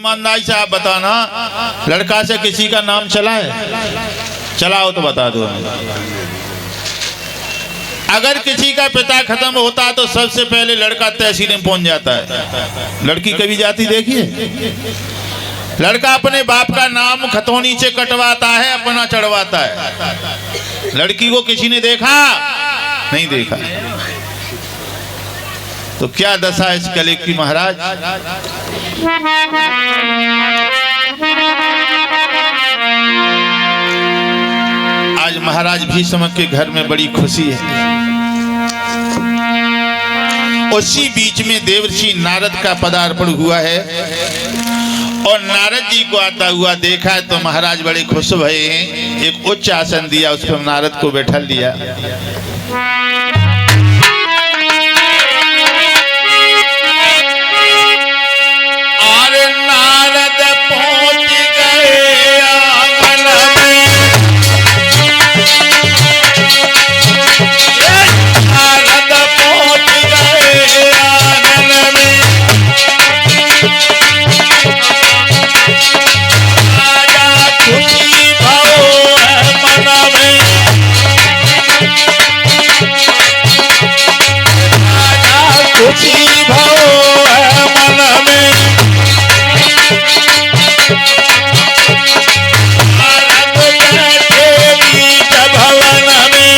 ईमानदारी से आप बताना, लड़का से किसी का नाम चला है? चलाओ तो बता दो। अगर किसी का पिता खत्म होता तो सबसे पहले लड़का तहसील में पहुंच जाता है। लड़की कभी जाती देखिए? लड़का अपने बाप का नाम खतौनी से कटवाता है, अपना चढ़वाता है। लड़की को किसी ने देखा? नहीं देखा। तो क्या दशा इस कले की महाराज। आज महाराज भीष्म के घर में बड़ी खुशी है। उसी बीच में देवर्षि नारद का पदार्पण हुआ है और नारद जी को आता हुआ देखा है तो महाराज बड़े खुश भये हैं। एक उच्च आसन दिया, उस पर नारद को बैठा लिया। और नारद पहुंच गए आंगन में, नारद पहुंच गए आंगन में। राजा खुशी भाव मन में, राजा खुशी भाव मन में। नारद बैठे बीच भवन में,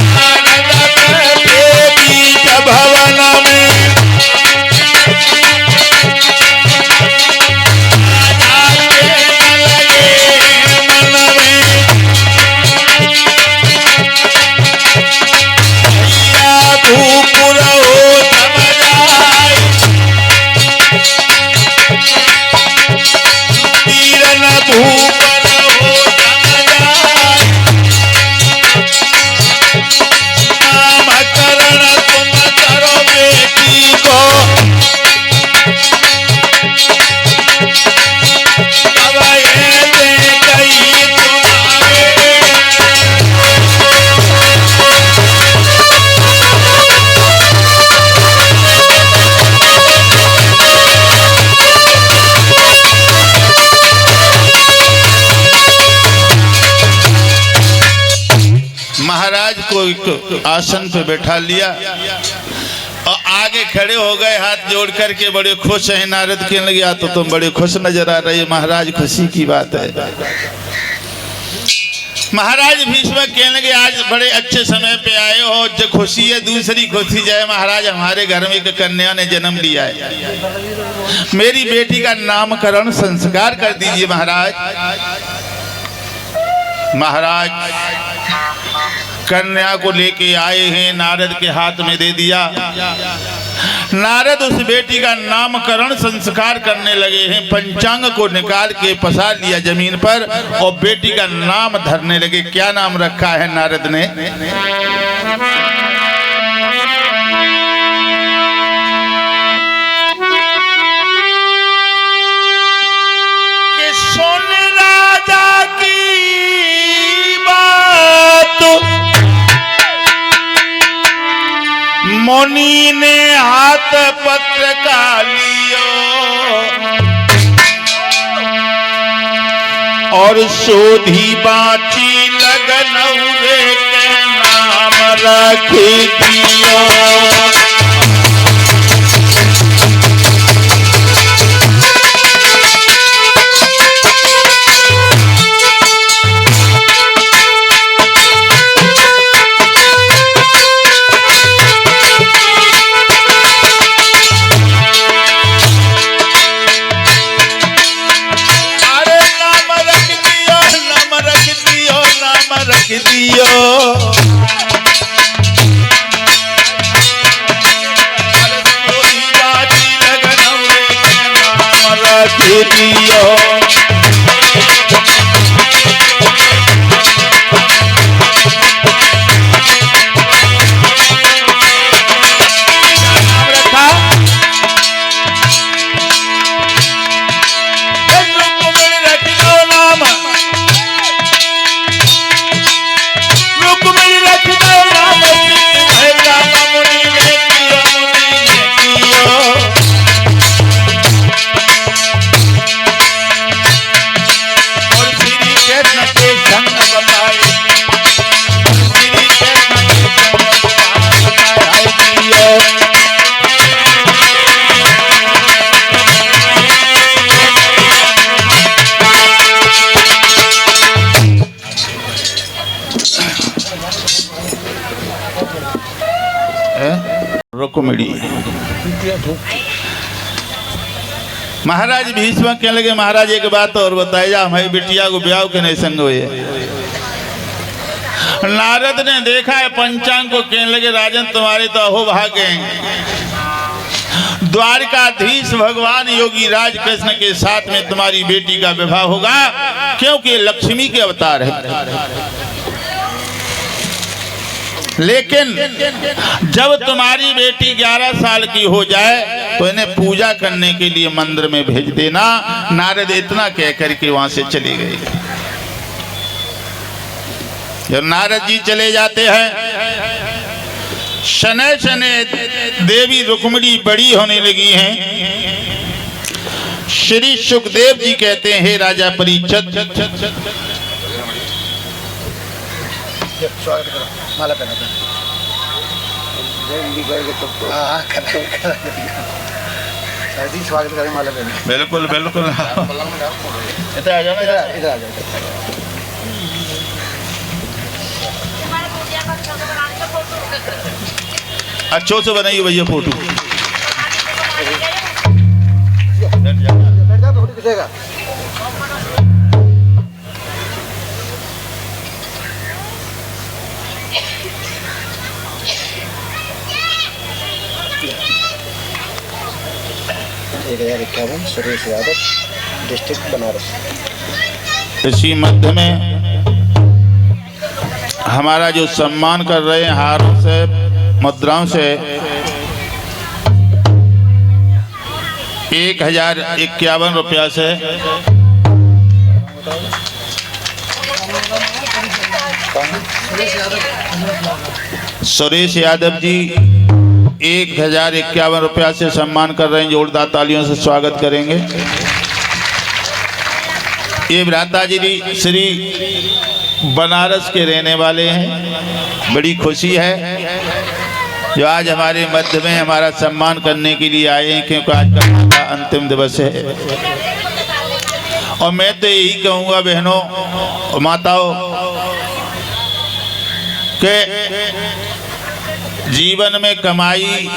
नारद बैठे बीच भवन में। आसन पे बैठा लिया और आगे खड़े हो गए हाथ जोड़ करके। बड़े खुश हैं। नारद कहने लगे तो तुम बड़े खुश नजर आ रहे। महाराज खुशी की बात है। महाराज भीष्म कहने लगे आज बड़े अच्छे समय पे आए हो। जो खुशी है दूसरी खुशी जाए महाराज, हमारे घर में एक कन्या ने जन्म लिया है। मेरी बेटी का नामकरण संस्कार कर दीजिए महाराज। महाराज कन्या को लेके आए हैं, नारद के हाथ में दे दिया। नारद उस बेटी का नामकरण संस्कार करने लगे हैं। पंचांग को निकाल के पसार लिया जमीन पर और बेटी का नाम धरने लगे। क्या नाम रखा है नारद ने? कि सुन राजा की बात मुनि ने हाथ पत्र का लियो और सोधी बाची लगनौरे के नाम रख दियो। रुक्मिणी। महाराज भीष्म कहने लगे महाराज एक बात और बताए जा, हमारी बिटिया को ब्याह के नहीं संग हुए। नारद ने देखा है पंचांग को, कहने लगे राजन तुम्हारे तो अहो भाग्य हैं, द्वारकाधीश भगवान योगी राज कृष्ण के साथ में तुम्हारी बेटी का विवाह होगा, क्योंकि लक्ष्मी के अवतार है। लेकिन जब तुम्हारी बेटी 11 साल की हो जाए तो इन्हें पूजा करने के लिए मंदिर में भेज देना। नारद इतना कह करके वहां से चले गए। जब नारद जी चले जाते हैं, शनै शनै देवी रुक्मिणी बड़ी होने लगी हैं। श्री सुखदेव जी कहते हैं हे राजा परीक्षित, माला पहना स्वागत करें, माला पहना। बिल्कुल बिल्कुल, इधर आ जाओ, इधर आ जाओ। अच्छों से बनाइए भैया फोटो। बैठ जा, थोड़ी दिखेगा। सुरेश यादव, डिस्ट्रिक्ट बनारस। इसी मध्य में हमारा जो सम्मान कर रहे हैं हारों से मुद्राओं से 1051 रुपया से सुरेश यादव जी 1051 रुपया से सम्मान कर रहे हैं। जोरदार तालियों से स्वागत करेंगे। ये भ्राता जी श्री बनारस के रहने वाले हैं। बड़ी खुशी है जो आज हमारे मध्य में हमारा सम्मान करने के लिए आए हैं, क्योंकि आज का अंतिम दिवस है। और मैं तो यही कहूँगा बहनों माताओं के जीवन में कमाई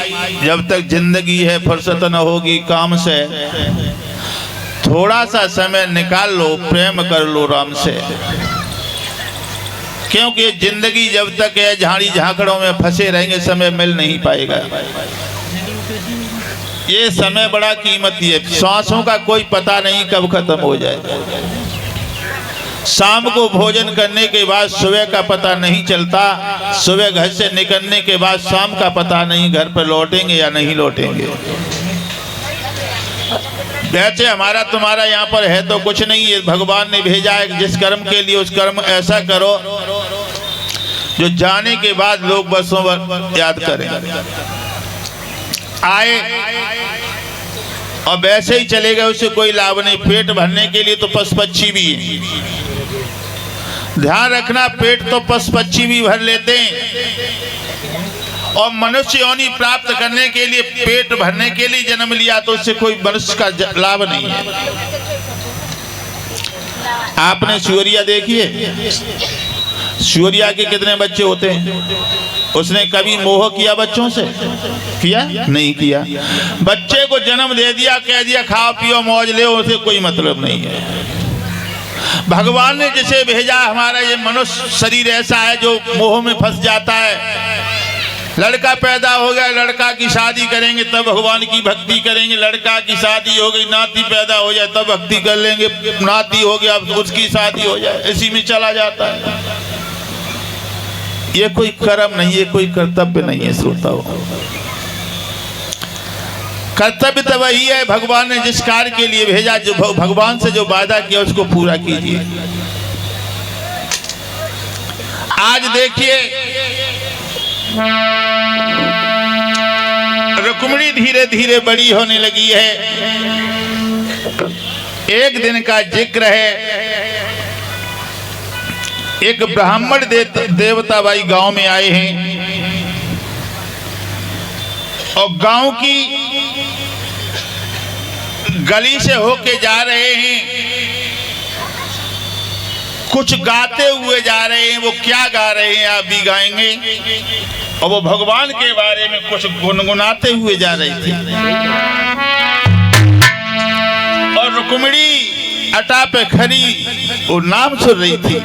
जब तक जिंदगी है फुर्सत न होगी काम से, थोड़ा सा समय निकाल लो, प्रेम कर लो राम से। क्योंकि जिंदगी जब तक है झाड़ी झांकड़ों में फंसे रहेंगे, समय मिल नहीं पाएगा। ये समय बड़ा कीमती है, सांसों का कोई पता नहीं कब खत्म हो जाए। शाम को भोजन करने के बाद सुबह का पता नहीं चलता, सुबह घर से निकलने के बाद शाम का पता नहीं घर पर लौटेंगे या नहीं लौटेंगे। वैसे हमारा तुम्हारा यहाँ पर है तो कुछ नहीं है, भगवान ने भेजा है जिस कर्म के लिए उस कर्म ऐसा करो जो जाने के बाद लोग बरसों भर याद करें। आए और वैसे ही चले गए, उससे कोई लाभ नहीं। पेट भरने के लिए तो पशु पक्षी भी है, ध्यान रखना, पेट तो पशु पक्षी भी भर लेते हैं। और मनुष्य योनि प्राप्त करने के लिए पेट भरने के लिए जन्म लिया तो उससे कोई मनुष्य का लाभ नहीं है। आपने सूर्या देखिए, सूर्या के कितने बच्चे होते हैं? उसने कभी मोह किया बच्चों से? किया नहीं किया। बच्चे को जन्म दे दिया, कह दिया खाओ पियो मौज ले, उसे कोई मतलब नहीं है। भगवान ने जिसे भेजा, हमारा ये मनुष्य शरीर ऐसा है जो मोह में फंस जाता है। लड़का पैदा हो गया, लड़का की शादी करेंगे तब भगवान की भक्ति करेंगे। लड़का की शादी हो गई, नाती पैदा हो जाए तब भक्ति कर लेंगे। नाती हो गया उसकी शादी हो जाए, इसी में चला जाता है। ये कोई कर्म नहीं है, कोई कर्तव्य नहीं है। श्रोताओं, कर्तव्य तो वही है भगवान ने जिस कार्य के लिए भेजा, जो भगवान से जो वादा किया उसको पूरा कीजिए। आज देखिए रुक्मिणी धीरे धीरे बड़ी होने लगी है। एक दिन का जिक्र है, एक ब्राह्मण देवता भाई गांव में आए हैं और गांव की गली से होके जा रहे हैं। कुछ गाते हुए जा रहे हैं। वो क्या गा रहे हैं आप भी गाएंगे। और वो भगवान के बारे में कुछ गुनगुनाते हुए जा रही थी। और रुक्मिणी अटा पे खड़ी वो नाम सुन रही थी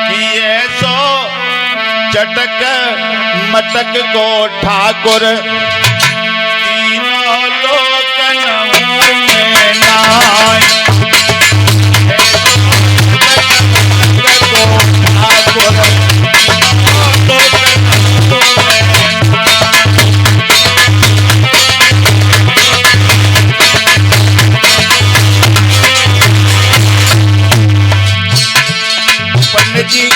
कि ये सो चटक मटक को ठाकुर तीनों लोकन में नाय। पंडित जी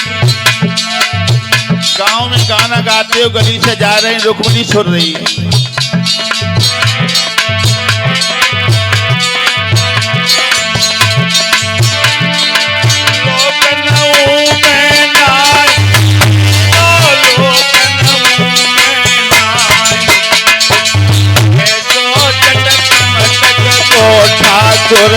गांव में गाना गाते हो, गली से जा रहे हैं, रुक्मिणी सुन रही है। ठाकुर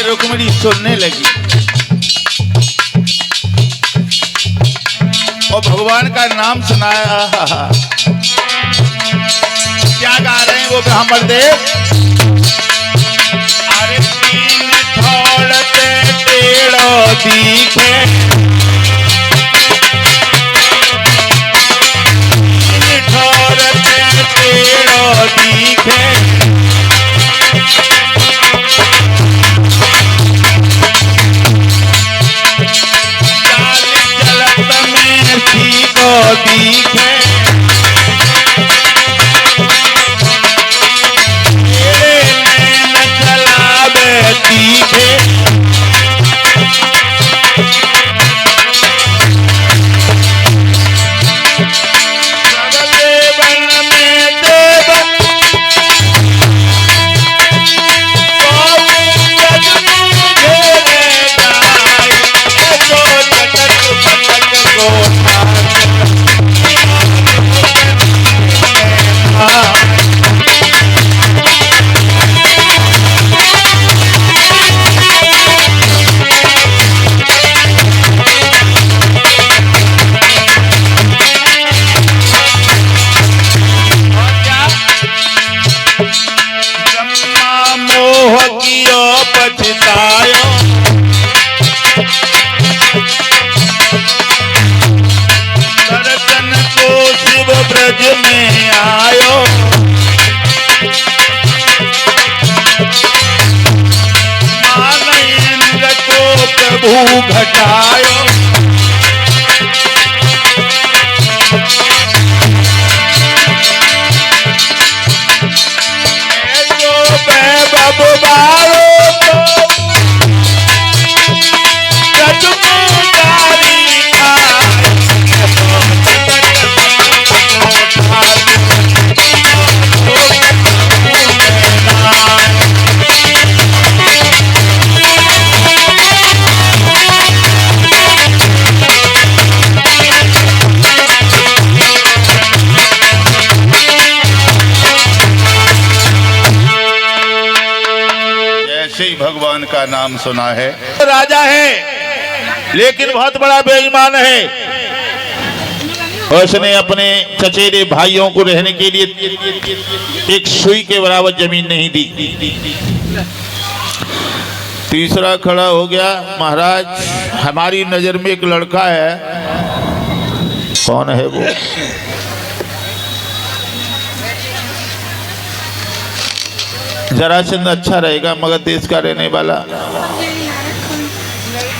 रुक्मिणी सुनने लगी और भगवान का नाम सुनाया। क्या गा रहे हैं वो ब्राह्मण देव। अरे तीन थोड़ते टेढ़ो दिखे, तीन थोड़ते टेढ़ो दिखे, दिखे मेरे नैन चलावे तीखे। देवन में देव पछतायो दर्शन को शिव ब्रज में आयो। मान इंद्र को प्रभु घटायो। बारो भगवान का नाम सुना है। राजा है लेकिन बहुत बड़ा बेईमान है। उसने अपने चचेरे भाइयों को रहने के लिए एक सुई के बराबर जमीन नहीं दी। तीसरा खड़ा हो गया, महाराज हमारी नजर में एक लड़का है। कौन है वो? जरासंध अच्छा रहेगा, मगर देश का रहने वाला।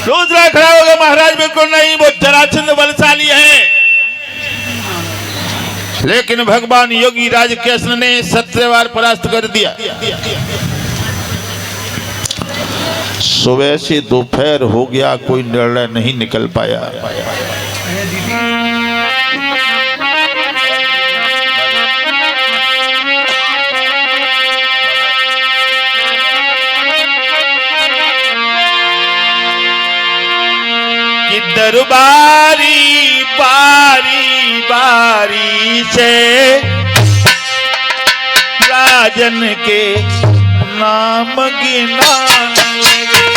दूसरा खड़ा होगा, महाराज बिल्कुल नहीं, वो जरासंध बलशाली है। लेकिन भगवान योगी राज कृष्ण ने 17 बार परास्त कर दिया। सुबह से दोपहर हो गया, कोई निर्णय नहीं निकल पाया। दरबारी बारी बारी से राजन के नाम गिनाने लगे।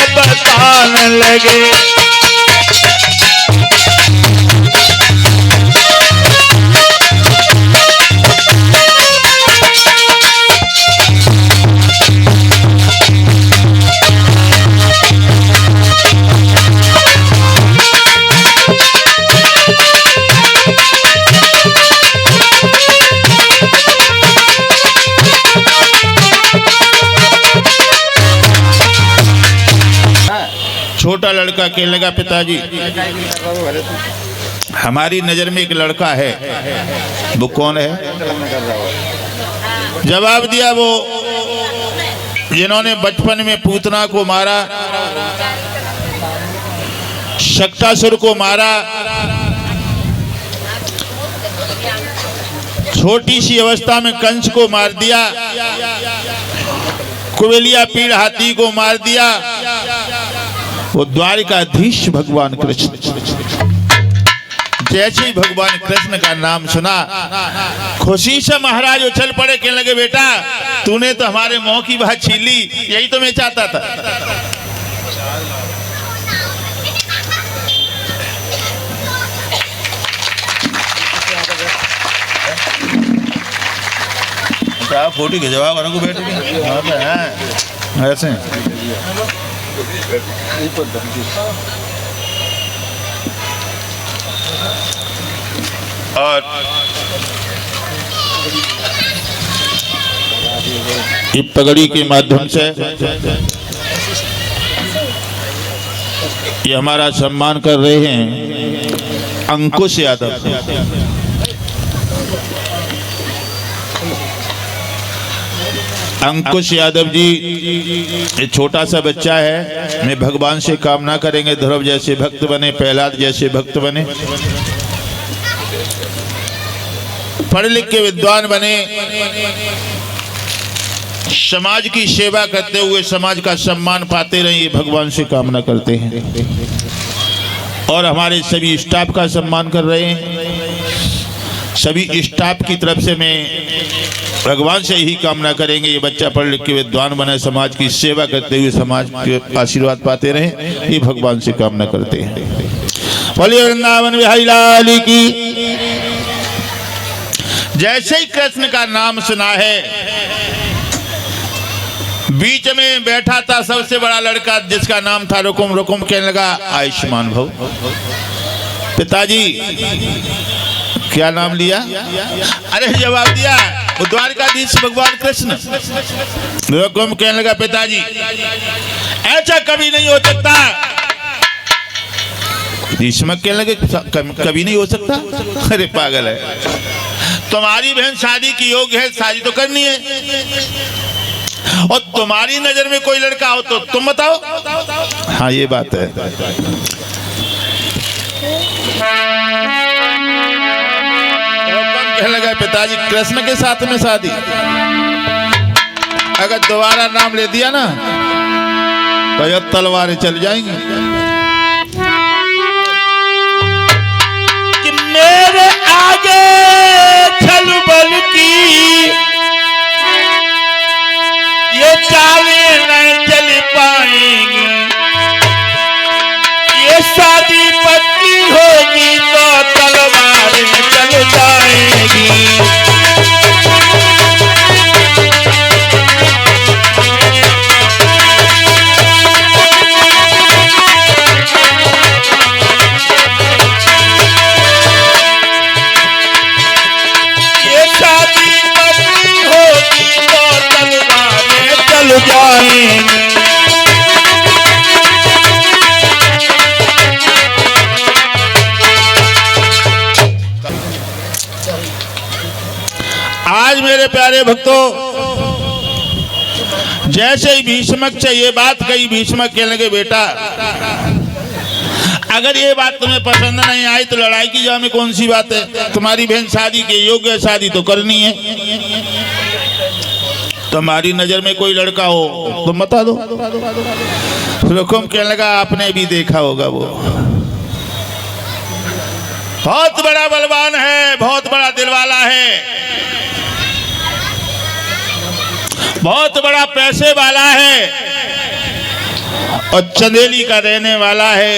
बताने लगे। छोटा लड़का कहने लगा, पिताजी हमारी नजर में एक लड़का है, वो कौन है? जवाब दिया, वो जिन्होंने बचपन में पूतना को मारा, शक्तासुर को मारा, छोटी सी अवस्था में कंस को मार दिया, कुबेलिया पीड़ हाथी को मार दिया, वो द्वारिकाधीश भगवान कृष्ण। जैसे ही भगवान कृष्ण का नाम सुना, खुशी से महाराज उछल पड़े, कहने लगे, बेटा तूने तो हमारे मुंह की बात छीन ली, यही तो मैं चाहता था। फोटो के जवाब को बैठ गए ऐसे। और ये पगड़ी के माध्यम से ये हमारा सम्मान कर रहे हैं अंकुश यादव। अंकुश यादव जी एक छोटा सा बच्चा है, मैं भगवान से कामना करेंगे ध्रुव जैसे भक्त बने, प्रहलाद जैसे भक्त बने, पढ़े लिख के विद्वान बने, समाज की सेवा करते हुए समाज का सम्मान पाते रहे, ये भगवान से कामना करते हैं। और हमारे सभी स्टाफ का सम्मान कर रहे हैं। सभी स्टाफ की तरफ से मैं भगवान से यही कामना करेंगे, ये बच्चा पढ़ लिख के विद्वान बने, समाज की सेवा करते हुए समाज के आशीर्वाद पाते रहे, ये भगवान से कामना करते हैं। बोलिए वृंदावन बिहारी लाल की। जैसे ही कृष्ण का नाम सुना है, बीच में बैठा था सबसे बड़ा लड़का जिसका नाम था रुकुम। रुकुम कहने लगा, आयुष्मान भव। पिताजी क्या नाम लिया? अरे जवाब दिया, वो द्वारकाधीश भगवान कृष्ण। रुकुम कहने लगा, पिताजी ऐसा कभी नहीं हो सकता। भीष्मक कहने लगे, कभी नहीं हो सकता? अरे पागल है, तुम्हारी बहन शादी की योग्य है, शादी तो करनी है, और तुम्हारी नजर में कोई लड़का हो तो तुम बताओ। हाँ ये बात है। कहने लगा, पिताजी कृष्ण के साथ में शादी, अगर दोबारा नाम ले दिया ना तो ये तलवारें चल जाएंगी। कि मेरे आगे छल बल की ये चालें नहीं चल पाएंगी, ये शादी पक्की होगी तो तलवारें चल जाएंगी। मेरे प्यारे भक्तों, जैसे ही भीष्मक से ये बात कही, भीष्मक कहने लगे बेटा अगर ये बात तुम्हें पसंद नहीं आई तो लड़ाई की जाओ में कौन सी बात है। तुम्हारी बहन शादी के योग्य, शादी तो करनी है। तुम्हारी नजर में कोई लड़का हो तो बता दो। रुकुम कहने लगा आपने भी देखा होगा, वो बहुत बड़ा बलवान है, बहुत बड़ा दिलवाला है, बहुत बड़ा पैसे वाला है और चंदेली का रहने वाला है।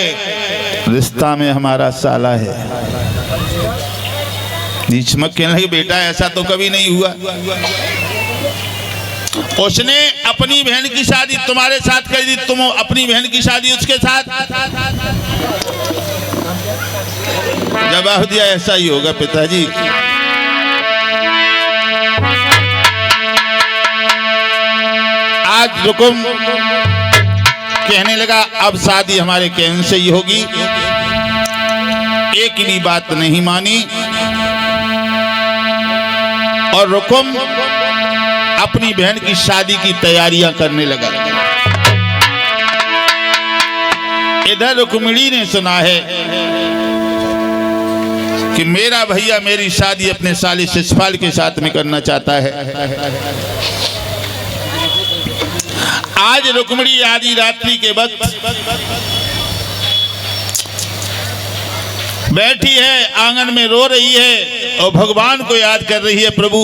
रिश्ता में हमारा साला है। भीष्मक कहने लगे बेटा ऐसा तो कभी नहीं हुआ। उसने अपनी बहन की शादी तुम्हारे साथ कर दी, तुम अपनी बहन की शादी उसके साथ। जवाब दिया ऐसा ही होगा पिताजी। आज रुकुम कहने लगा अब शादी हमारे कहने से ही होगी। एक भी बात नहीं मानी और रुकुम अपनी बहन की शादी की तैयारियां करने लगा। इधर रुक्मिणी ने सुना है कि मेरा भैया मेरी शादी अपने साले शिशुपाल के साथ में करना चाहता है। आज रुक्मिणी आधी रात्रि के वक्त बैठी है, आंगन में रो रही है और भगवान को याद कर रही है। प्रभु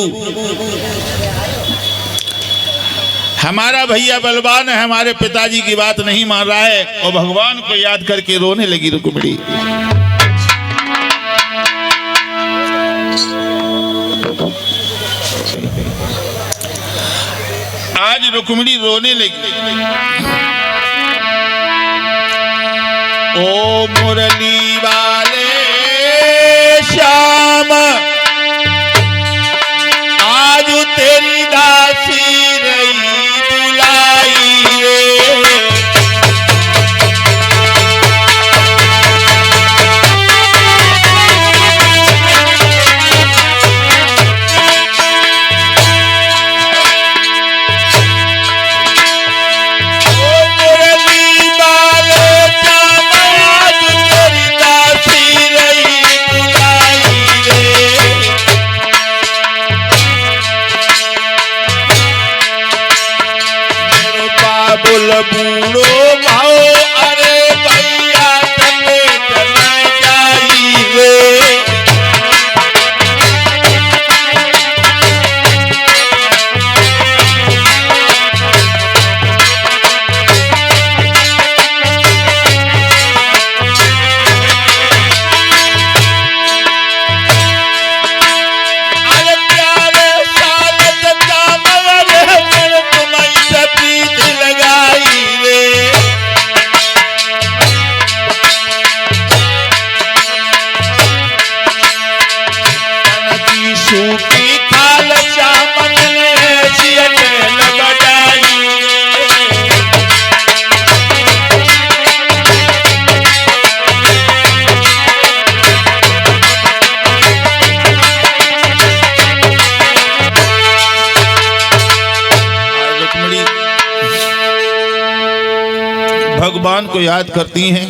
हमारा भैया बलवान है, हमारे पिताजी की बात नहीं मान रहा है, और भगवान को याद करके रोने लगी रुक्मिणी। आज रुक्मिणी रोने लगी। ओ मुरली वाले श्याम आज तेरी दासी रही बुलाई रे। बूढ़ो भाओ अरे भैया चले चले जाई रे। अरे प्यारे सालत का मगर मेरे तुम्हें से प्रीत लगाई रे। की सूखी खाल चामन ने सियने लगाई रुक्मिणी भगवान को याद करती हैं।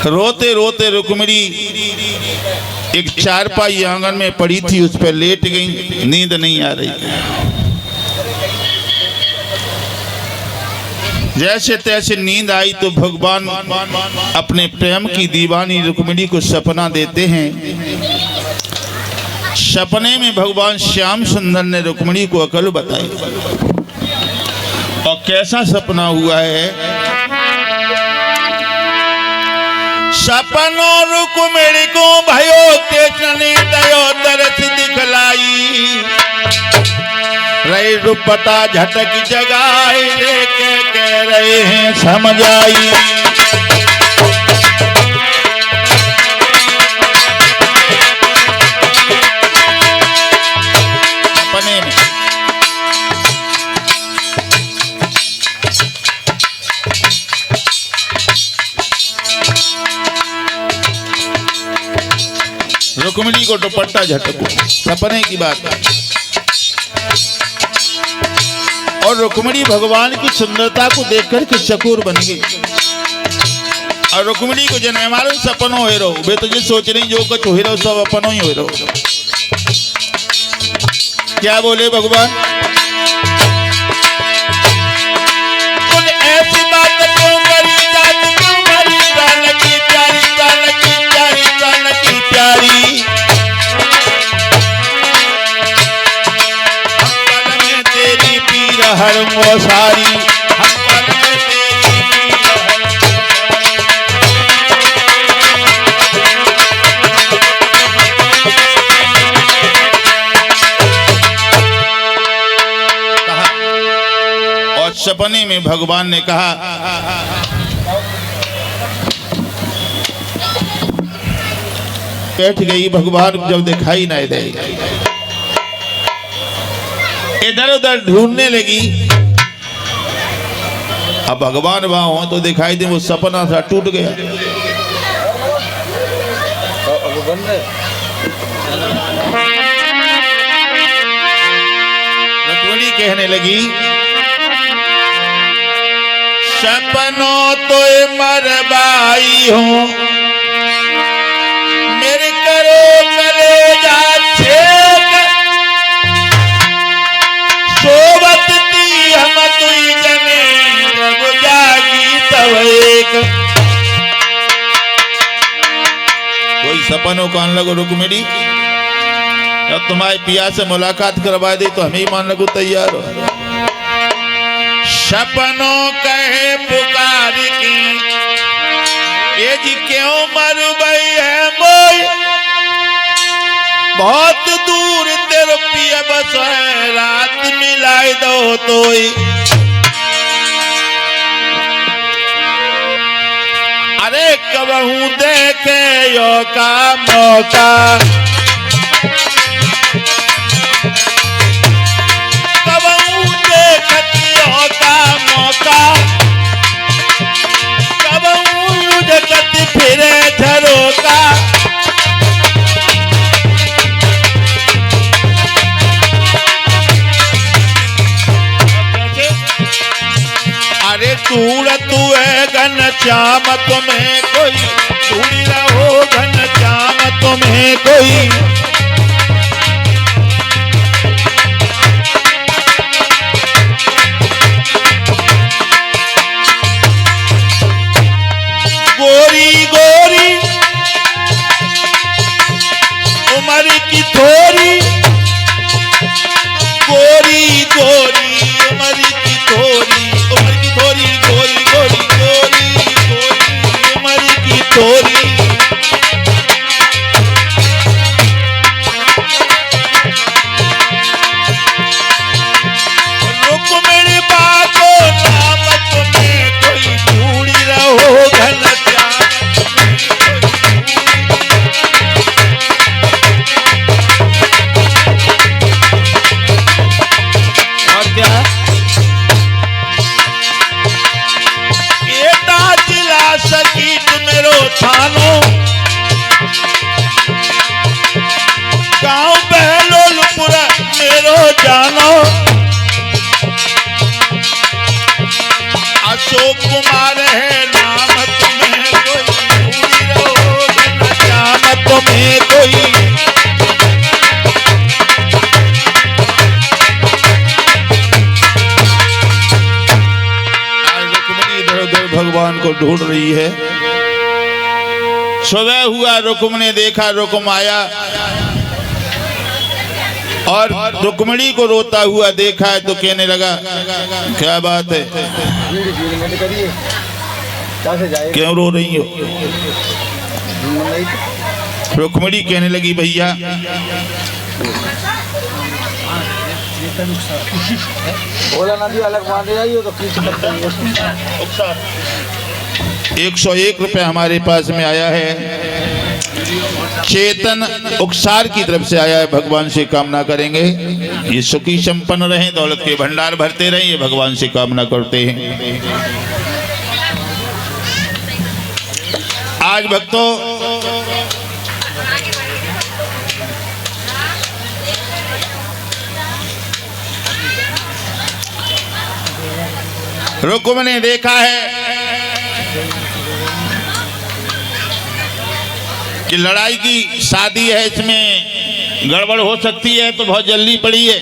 रोते रोते रुक्मिणी एक चारपाई आंगन में पड़ी थी, उस पर लेट गई, नींद नहीं आ रही। जैसे तैसे नींद आई तो भगवान अपने प्रेम की दीवानी रुक्मिणी को सपना देते हैं। सपने में भगवान श्याम सुंदर ने रुक्मिणी को अकल बताई। और कैसा सपना हुआ है। सपनों रुक्मिणी को भयो कृष्ण दयो दर्श दिखलाई। रही रुपटा झटक जगाए रे के कह रहे हैं समझ आई। सपने में रुक्मिणी को दुपट्टा झटको, सपने की बात है। और रुक्मिणी भगवान की सुंदरता को देखकर के चकोर बन गई। और रुक्मिणी को जन मालूम सपनों हो रहो, वे तुझे सोच रही जो कुछ हो रहो सब अपनों ही हो रहो। क्या बोले भगवान, तुम ऐसी बात क्यों करी जात तुम्हारी प्राण की प्यारी, प्राण की प्यारी, प्राण की प्यारी। हम में तेरी पीर हर वो सारी, सपने में भगवान ने कहा, बैठ गई भगवान जब दिखाई नहीं दे, इधर उधर ढूंढने लगी। अब भगवान वहां हो तो दिखाई दे, वो सपना सा टूट गया। रुक्मिणी कहने लगी, सपनों तो मरबाई हूँ, मेरे करो कलेजा छेद, सोवत दी हम तुई जने, जब जागी तब एक। कोई सपनों को आन लगो रुक्मिणी, जब तुम्हारे पिया से मुलाकात करवा दे तो हम ही मान लगो तैयार हो। सपनों कहे पुकार की, ये जी क्यों मर गई है मोई, बहुत दूर तेरे पिया बस है, रात मिलाई दो तोई। अरे कबहू देखे यो का मौका, फिरे झरोका। अरे दूर तू है घन श्याम तुम्हें कोई, दूरी रहो घन श्याम तुम्हें कोई। गोरी गोरी उमर की थोरी, गोरी गोरी उमर की थोरी, उमर की थोरी, गोरी गोरी गोरी गोरी उमर की थोरी। रुक्मिणी बाको नाम तुम्हें कोई, दूरी रहो घन थानो, गाँव बहलोलपुर मेरो जानो। अशोक कुमार है नाम तुम्हें कोई, दूरी रहो घन श्याम तुम्हें कोई। आज रुक्मिणी इधर उधर भगवान को ढूंढ रही है। सुबह हुआ, रुक्म ने देखा, रुक्म आया और रुक्मिणी को रोता हुआ देखा है तो कहने लगा, क्या बात है, क्यों रो रही हो? रुक्मिणी कहने लगी, भैया तो 101 रुपया हमारे पास में आया है, चेतन उकसार की तरफ से आया है। भगवान से कामना करेंगे ये सुखी संपन्न रहें, दौलत के भंडार भरते रहें, ये भगवान से कामना करते हैं। आज भक्तों रुक्म ने देखा है कि लड़ाई की शादी है, इसमें गड़बड़ हो सकती है, तो बहुत जल्दी पड़ी है।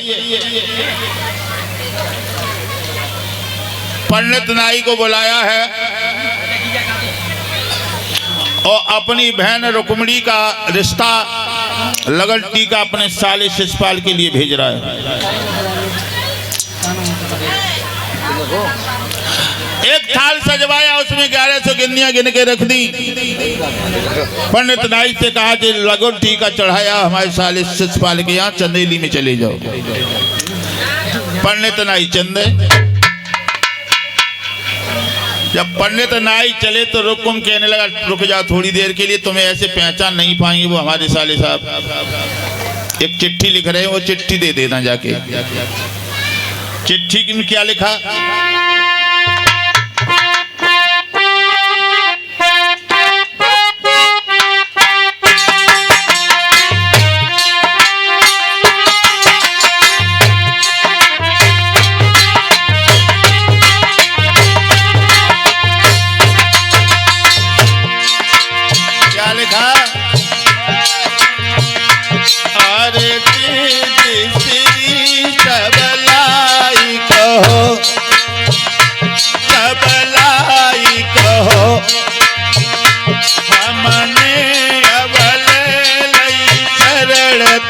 पंडित नाई को बुलाया है और अपनी बहन रुक्मिणी का रिश्ता लगन टीका अपने साले शिषपाल के लिए भेज रहा है। एक थाल सजवाया, उसमें 1100 गिन्नियां गिन के रख दी। पंडित नाई से कहा कि लगन टीका चढ़ाया हमारे साले शिषपाल के यहाँ, चंदेली में चले जाओ। पंडित नाई चंदे, जब पंडित नाई चले तो रुकुम कहने लगा रुक जाओ थोड़ी देर के लिए, तुम्हें ऐसे पहचान नहीं पाएंगे वो हमारे साले साहब। एक चिट्ठी लिख रहे हैं, वो चिट्ठी दे देना जाके। चिट्ठी में क्या लिखा?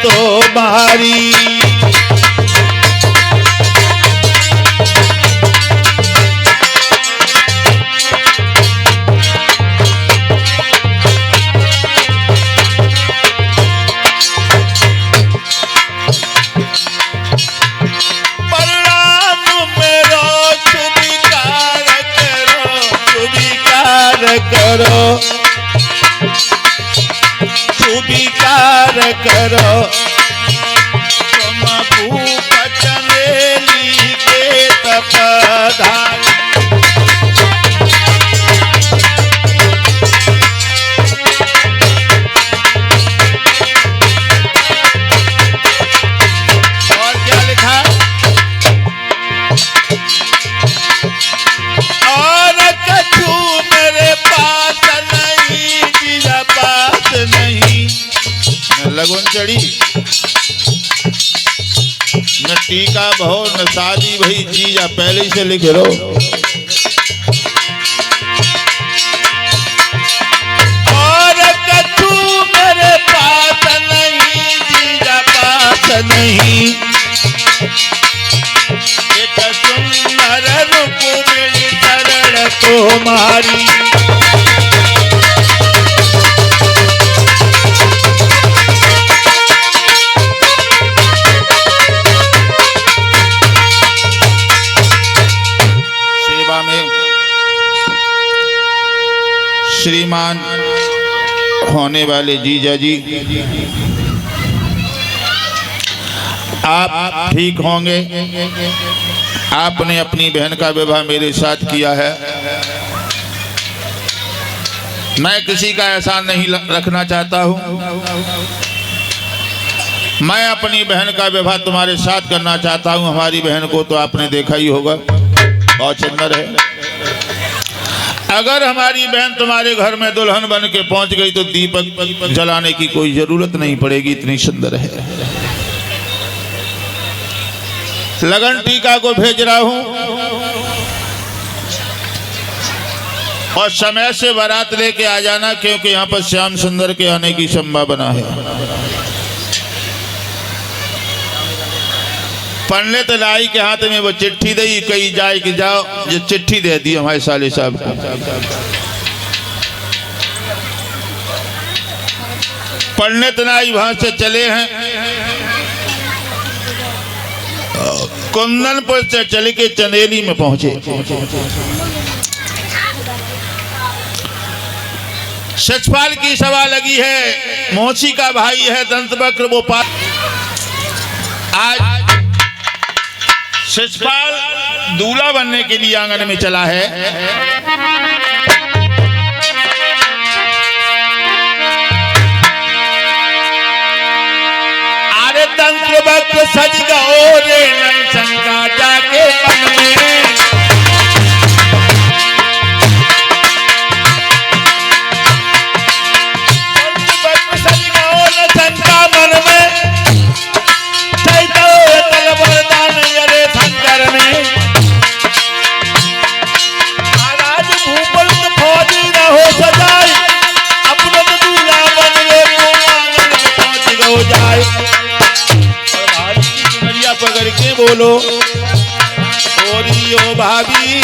तो बारी करो, स्वीकार करो, तुम भूप चमेली के तपधारी। और क्या लिखा? और कछु मेरे पास नहीं, जीजा पास नहीं। न लगन चढ़ी, न टीका भहो, न शादी भई, जीजा पहले से लिख लो। और कछु मेरे पास नहीं, जीजा पास नहीं। एक सुंदर रुक्मिणी शरण तुम्हारी। सेवा में श्रीमान होने वाले जीजा जी, आप ठीक होंगे। आपने अपनी बहन का विवाह मेरे साथ किया है। मैं किसी का एहसान नहीं रखना चाहता हूँ। मैं अपनी बहन का विवाह तुम्हारे साथ करना चाहता हूँ। हमारी बहन को तो आपने देखा ही होगा, बहुत सुंदर है। अगर हमारी बहन तुम्हारे घर में दुल्हन बन के पहुंच गई तो दीपक जलाने की कोई जरूरत नहीं पड़ेगी, इतनी सुंदर है। लगन टीका को भेज रहा हूं और समय से बारात लेके आ जाना, क्योंकि यहाँ पर श्याम सुंदर के आने की संभावना है। पंडित नाई के हाथ में वो चिट्ठी दी, कही जाए कि जाओ, ये चिट्ठी दे दी हमारे साले साहब को। पंडित नाई वहां से चले हैं, कुंदनपुर से चल के चंदेली में पहुंचे। शिषपाल की सभा लगी है, मौसी का भाई है दंतवक्र, वो आज शिषपाल दूल्हा बनने के लिए आंगन में चला है। अरे दंतवक्र सज गओ रे, शंका जाके मन में बोलो ओरी ओ भाभी,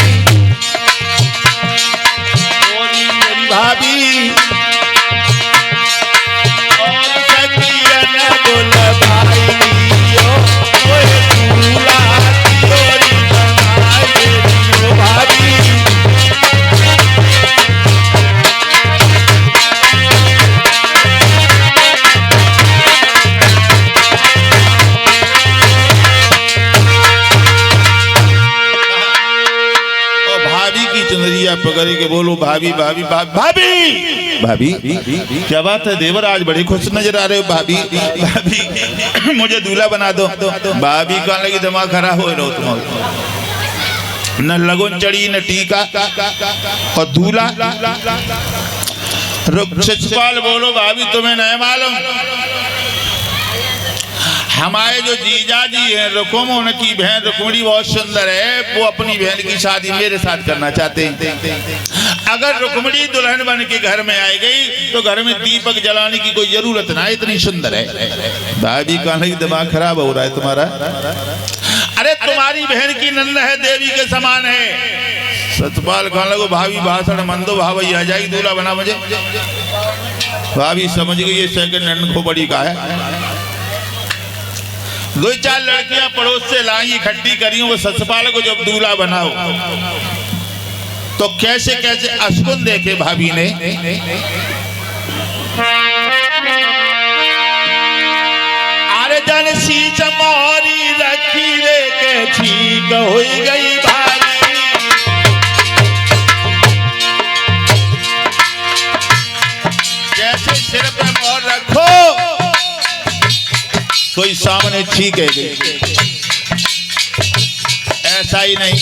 ओरी मेरी भाभी और सखिया न बोल भाई ओ ओए दूल्हा ओरी बनाए ओ भाभी। चुनरिया पकड़ के बोलो भाभी भाभी भाभी भाभी भाभी। क्या बात है देवर, आज बड़े खुश नजर आ रहे हो भाभी भाभी, मुझे दूल्हा बना दो। भाभी कहने लगी दिमाग खराब हो रहा तुम, न लगन चढ़ी न टीका और दूल्हा। सचपाल बोलो भाभी तुम्हें नहीं मालूम, हमारे जो जीजा जी हैं रुकुम, उनकी बहन रुक्मिणी बहुत सुंदर है, वो अपनी बहन की शादी मेरे साथ करना चाहते हैं। अगर रुक्मिणी दुल्हन बन के घर में आई गई तो घर में दीपक जलाने की कोई जरूरत ना, इतनी सुंदर है। भाभी कहने की दिमाग खराब हो रहा है तुम्हारा, अरे तुम्हारी बहन की नंद है, देवी के समान है। सतपाल कहने लगो भाभी भाषण मंदो, भाभी आ जाएगी दूल्हा बना मुझे। भाभी समझ गई ये सेकंड हैंड खोपड़ी का है। दो चार लड़कियां पड़ोस से लाई, इकट्ठी करी, वो सतपाल को जब दूल्हा बनाओ तो कैसे कैसे अशकुन देखे भाभी ने। अरे जन सी चमोरी रखी रे के ठीक हो गई भाभी, जैसे सिर पे मोहर रखो कोई सामने ठीक है गई, ऐसा ही नहीं।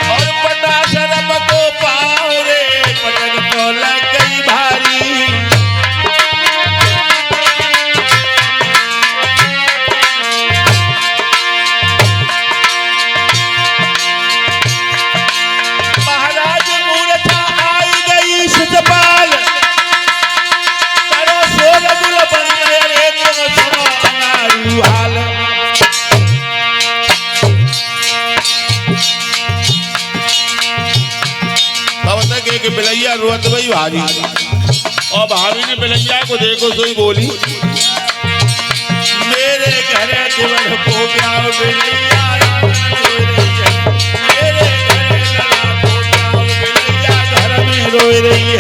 और पटा शरम को पाओ रे, पटक तो लग गई भारी। महाराज मूर्छा आई गई सतपाल, बिलैया रोत गई भाभी, और भाभी ने बिलैया को देखो सोई बोली मेरे घर देवर को प्यार बिलैया, मेरे घर में रो रही है।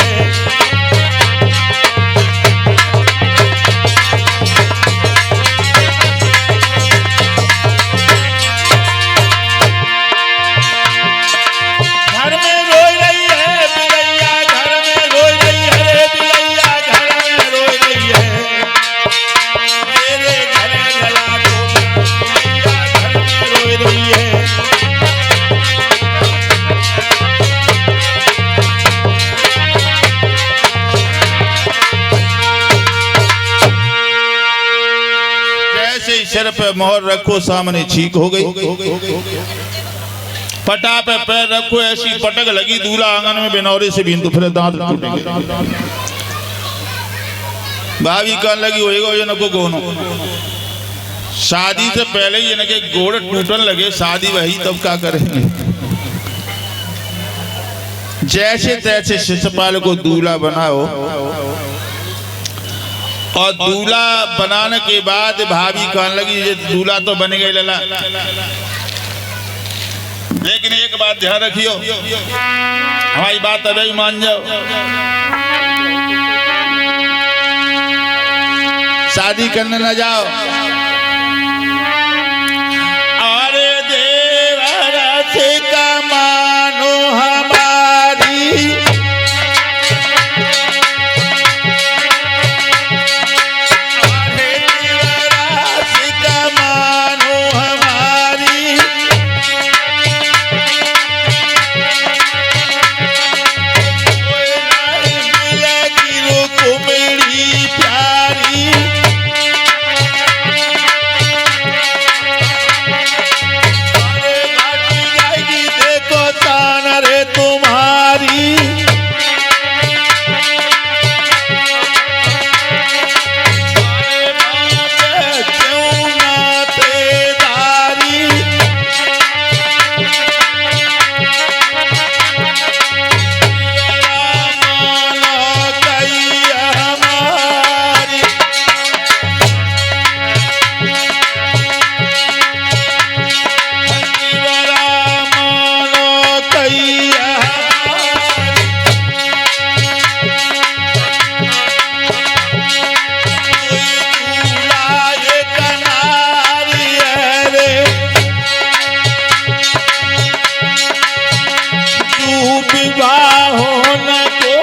सिर पे मोहर रखो सामने छीक हो गई, पटा पे पैर रखो ऐसी पटक लगी, दूल्हा आंगन में बिनौरे से बिंदु फिर दांत टूटेंगे। भाभी कहने लगी होएगा इनको गोनो, शादी से पहले ही इनके गोड़ टूटन लगे, शादी वही तब क्या करेंगे। जैसे तैसे शिशुपाल को दूल्हा बनाओ, और दूल्हा बनाने के बाद भाभी कहने लगी ये दूल्हा तो बन गई लला, लेकिन एक बात ध्यान रखियो, हमारी बात अभी मान जाओ, शादी करने न जाओ। अरे देवरा से का मानो हमारी, विवाह न को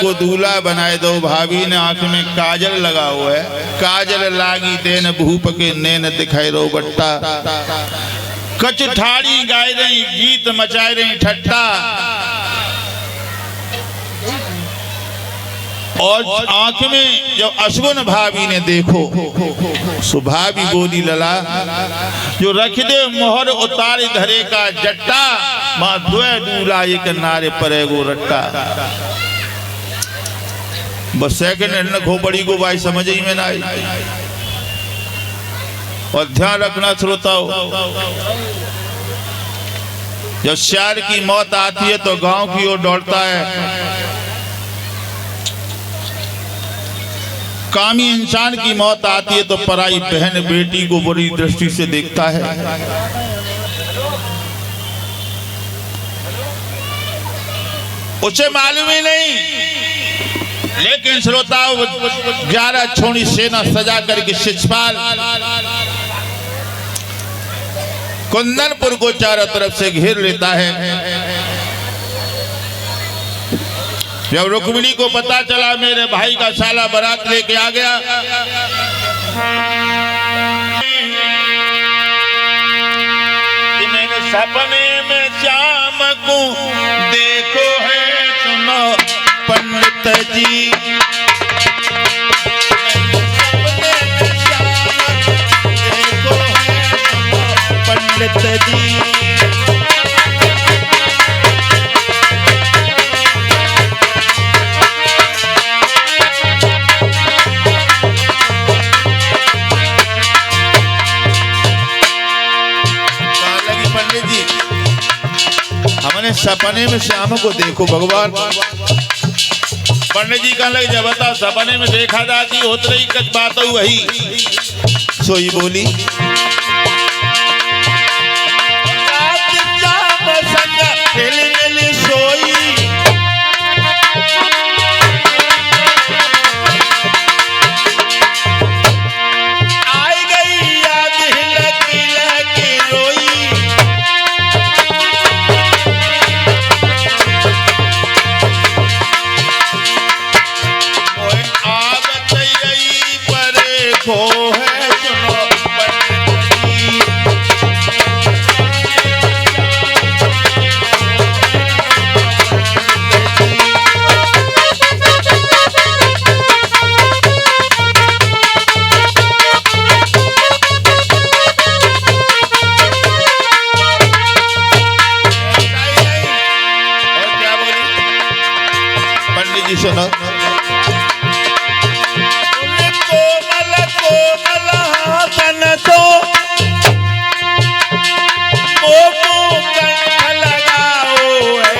को दूल्हा बनाए दो। भाभी ने आंख में काजल लगा हुआ है, काजल लागी देन भूप के नैन दिखाई रो बट्टा। कच ठाड़ी गाय रही, गीत मचाए रही ठट्टा, और आंख में जब अश्विन भाभी ने देखो सो भाभी बोली लला जो रख दे मोहर उतारे धरे का जट्टा, मां दुए दूल्हा एक नारे परे गो रट्टा। बस सेकंड हैंड न खोपड़ी को भाई समझ ही में ना आई। और ध्यान रखना श्रोताओ, जब श्यार की मौत आती है तो गांव की ओर दौड़ता है। कामी इंसान की मौत आती है तो पराई बहन बेटी को बुरी दृष्टि से देखता है। उसे मालूम ही नहीं, लेकिन श्रोताओं 11 छोड़ी सेना सजा करके शिषपाल कुंदनपुर को चारों तरफ से घेर लेता है। जब रुक्मिणी को पता चला मेरे भाई का साला बारात लेके आ गया, मैंने सपने में श्याम को देखो है सुनो पंडित जी, देखो है पंडित जी। पंडित जी हमने सपने में श्याम को देखो भगवान। पंडित जी कहने लगे जब बताओ सपने में देखा जाती होत रही कच बात वही सोई बोली सोई आई गई याद लगी लगी रोई। सुनो कोमल कोमल हाथन तो कंठ लगाओ है,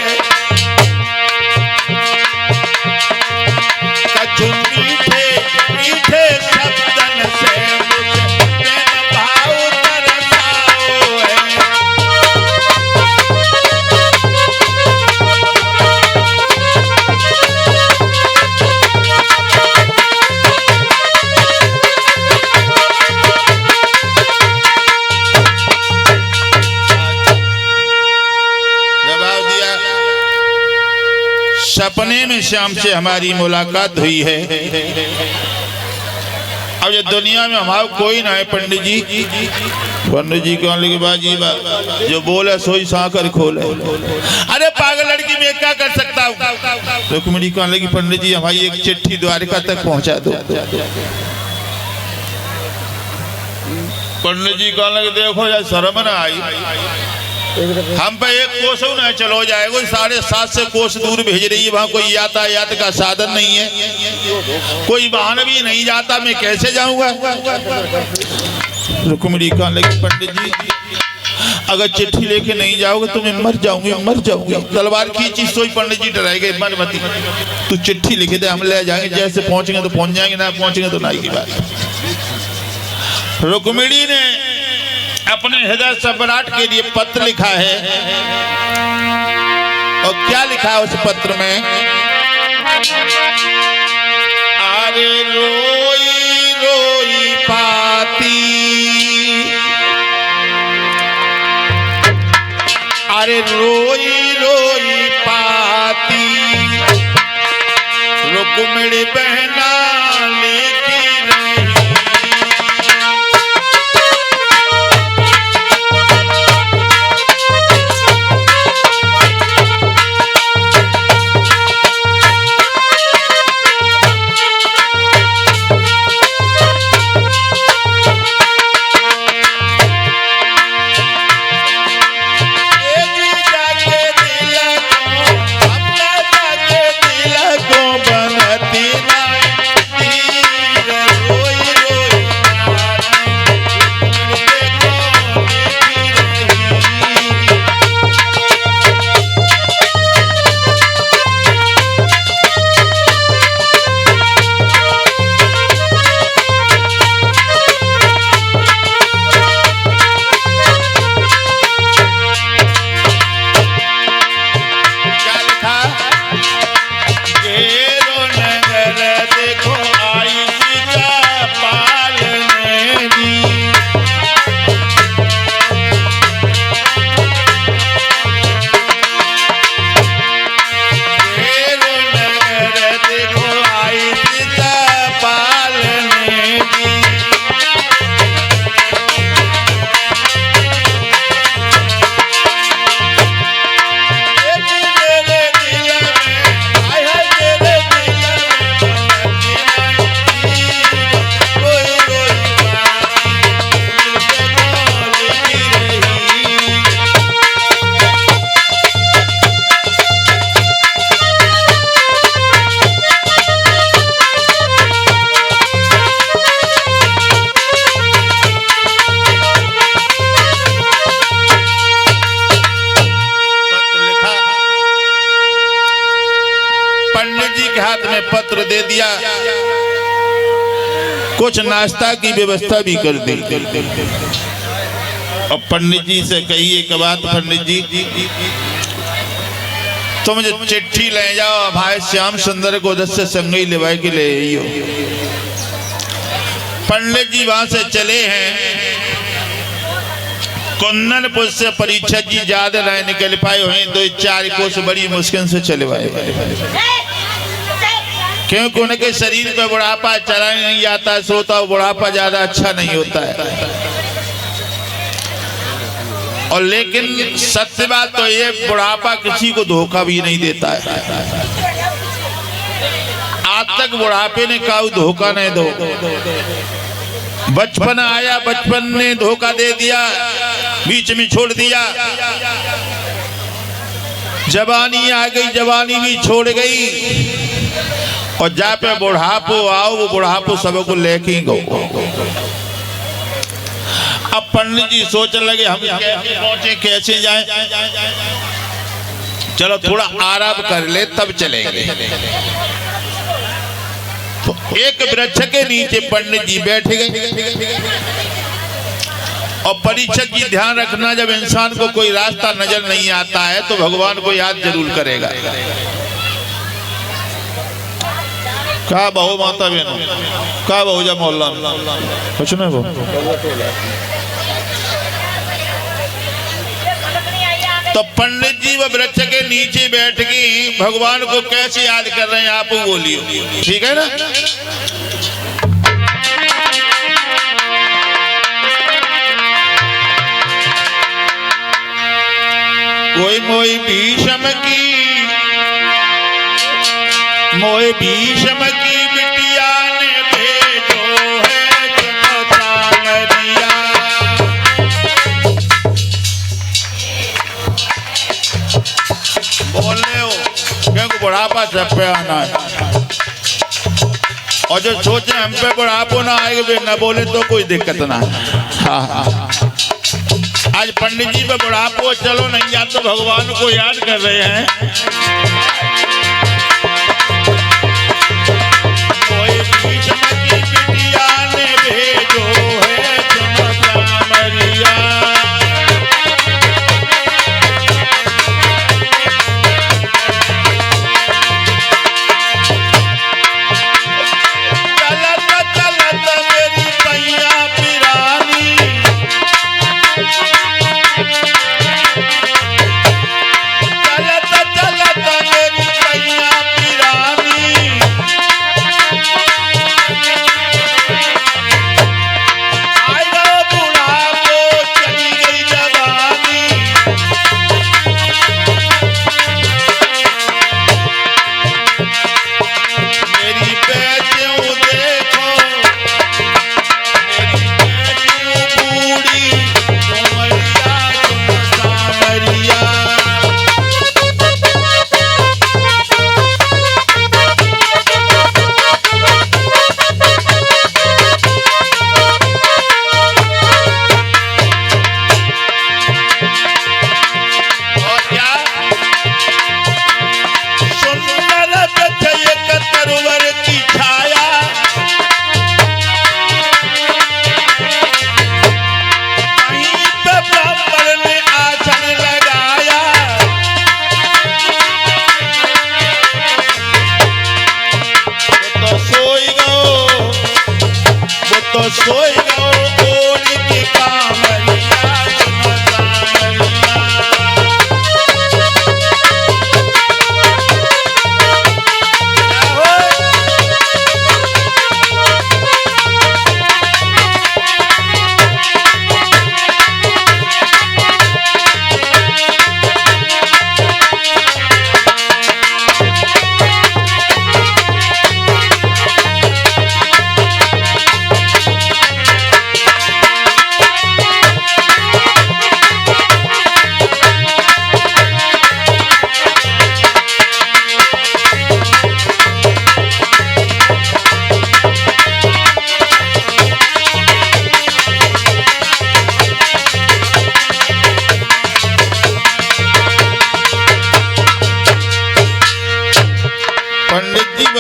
कछु मीठे मीठे शब्दन से मुझे भाव तरसाओ है। सपने में श्याम से हमारी मुलाकात हुई है। अब ये दुनिया में हमारा कोई ना है पंडित जी। पंडित जी कहने लगे बाजी जो बोले सोई साकर खोले। अरे पागल लड़की मैं क्या कर सकता हूँ। रुक्मिणी कहने लगी पंडित जी हमारी एक चिट्ठी द्वारिका तक पहुंचा दो। पंडित जी कहने लगे देखो यार शर्म ना आई, हम पे एक कोस न चलो जाएगा, 7.5 से कोस दूर भेज रही है, वहाँ कोई यातायात का साधन नहीं है, कोई वाहन भी नहीं जाता, मैं कैसे जाऊंगा। रुक्मिणी कहने लगी पंडित जी अगर चिट्ठी लेके नहीं जाओगे तो मैं मर जाऊंगी, मर जाऊंगी। तलवार खींची, सोई पंडित जी डराए गए, मर मती, तू चिट्ठी लिखे दे, हम ले जाएंगे, जैसे पहुंचेंगे तो पहुंच जाएंगे, ना पहुंचेंगे तो ना की बात। रुक्मिणी ने अपने हृदय सम्राट के लिए पत्र लिखा है, और क्या लिखा है उस पत्र में? अरे रोई रोई पाती, अरे रोई रोई पाती, रुक्मिणी बहना लेती रही। पत्र दे दिया, कुछ नाश्ता की व्यवस्था भी कर दी। और पंडित जी से कहिए कि बात, पंडित जी तो मुझे चिट्ठी ले जाओ, भाई श्याम सुंदर को उधर से संगई लेवाए के ले आइयो। पंडित जी वहां से चले हैं, कुंदनपुर से परीक्षा जी ज्यादा नहीं निकल पाए हुए, 2-4 कोस बड़ी मुश्किल से चले आए, क्योंकि उनके शरीर पे बुढ़ापा चला नहीं आता, सोता बुढ़ापा ज्यादा अच्छा नहीं होता है। और लेकिन सत्य बात तो ये, बुढ़ापा किसी को धोखा भी नहीं देता है। आज तक बुढ़ापे ने काऊ धोखा नहीं दो। बचपन आया, बचपन ने धोखा दे दिया, बीच में छोड़ दिया। जवानी आ गई, जवानी भी छोड़ गई, और जहाँ पे बुढ़ापो आओ, वो बुढ़ापो सबको लेके ही गो। अब पंडित जी सोचने लगे हम कैसे पहुंचे, कैसे जाएं। चलो थोड़ा आराम कर ले तब चलेंगे। तो एक वृक्ष के नीचे पंडित जी बैठ गए। और परीक्षक जी ध्यान रखना, जब इंसान को कोई रास्ता नजर नहीं आता है तो भगवान को याद जरूर करेगा। क्या बहु माता बहनों, क्या बहु जा मोहल्ला कुछ नहीं वो। तो पंडित जी वो वृक्ष के नीचे बैठ के भगवान को कैसे याद कर रहे हैं, आप बोलिए, ठीक है ना? कोई मोई भीषम की, मोए भीषम की बिटिया ने भेजो है चमत्कार दिया। बोले हो क्योंकि बुढ़ापा सब पे आना है, और जो सोचे हम पे बुढ़ापा ना आएगा, वे न बोले तो कोई दिक्कत ना। हाँ हाँ, आज पंडित जी पे बुढ़ापो चलो नहीं या तो भगवान को याद कर रहे हैं। कोई भीष्म की बिटिया ने भेजो है तुम सामरिया। सोई गो ओढ़ के कांवरिया तुम सामरिया।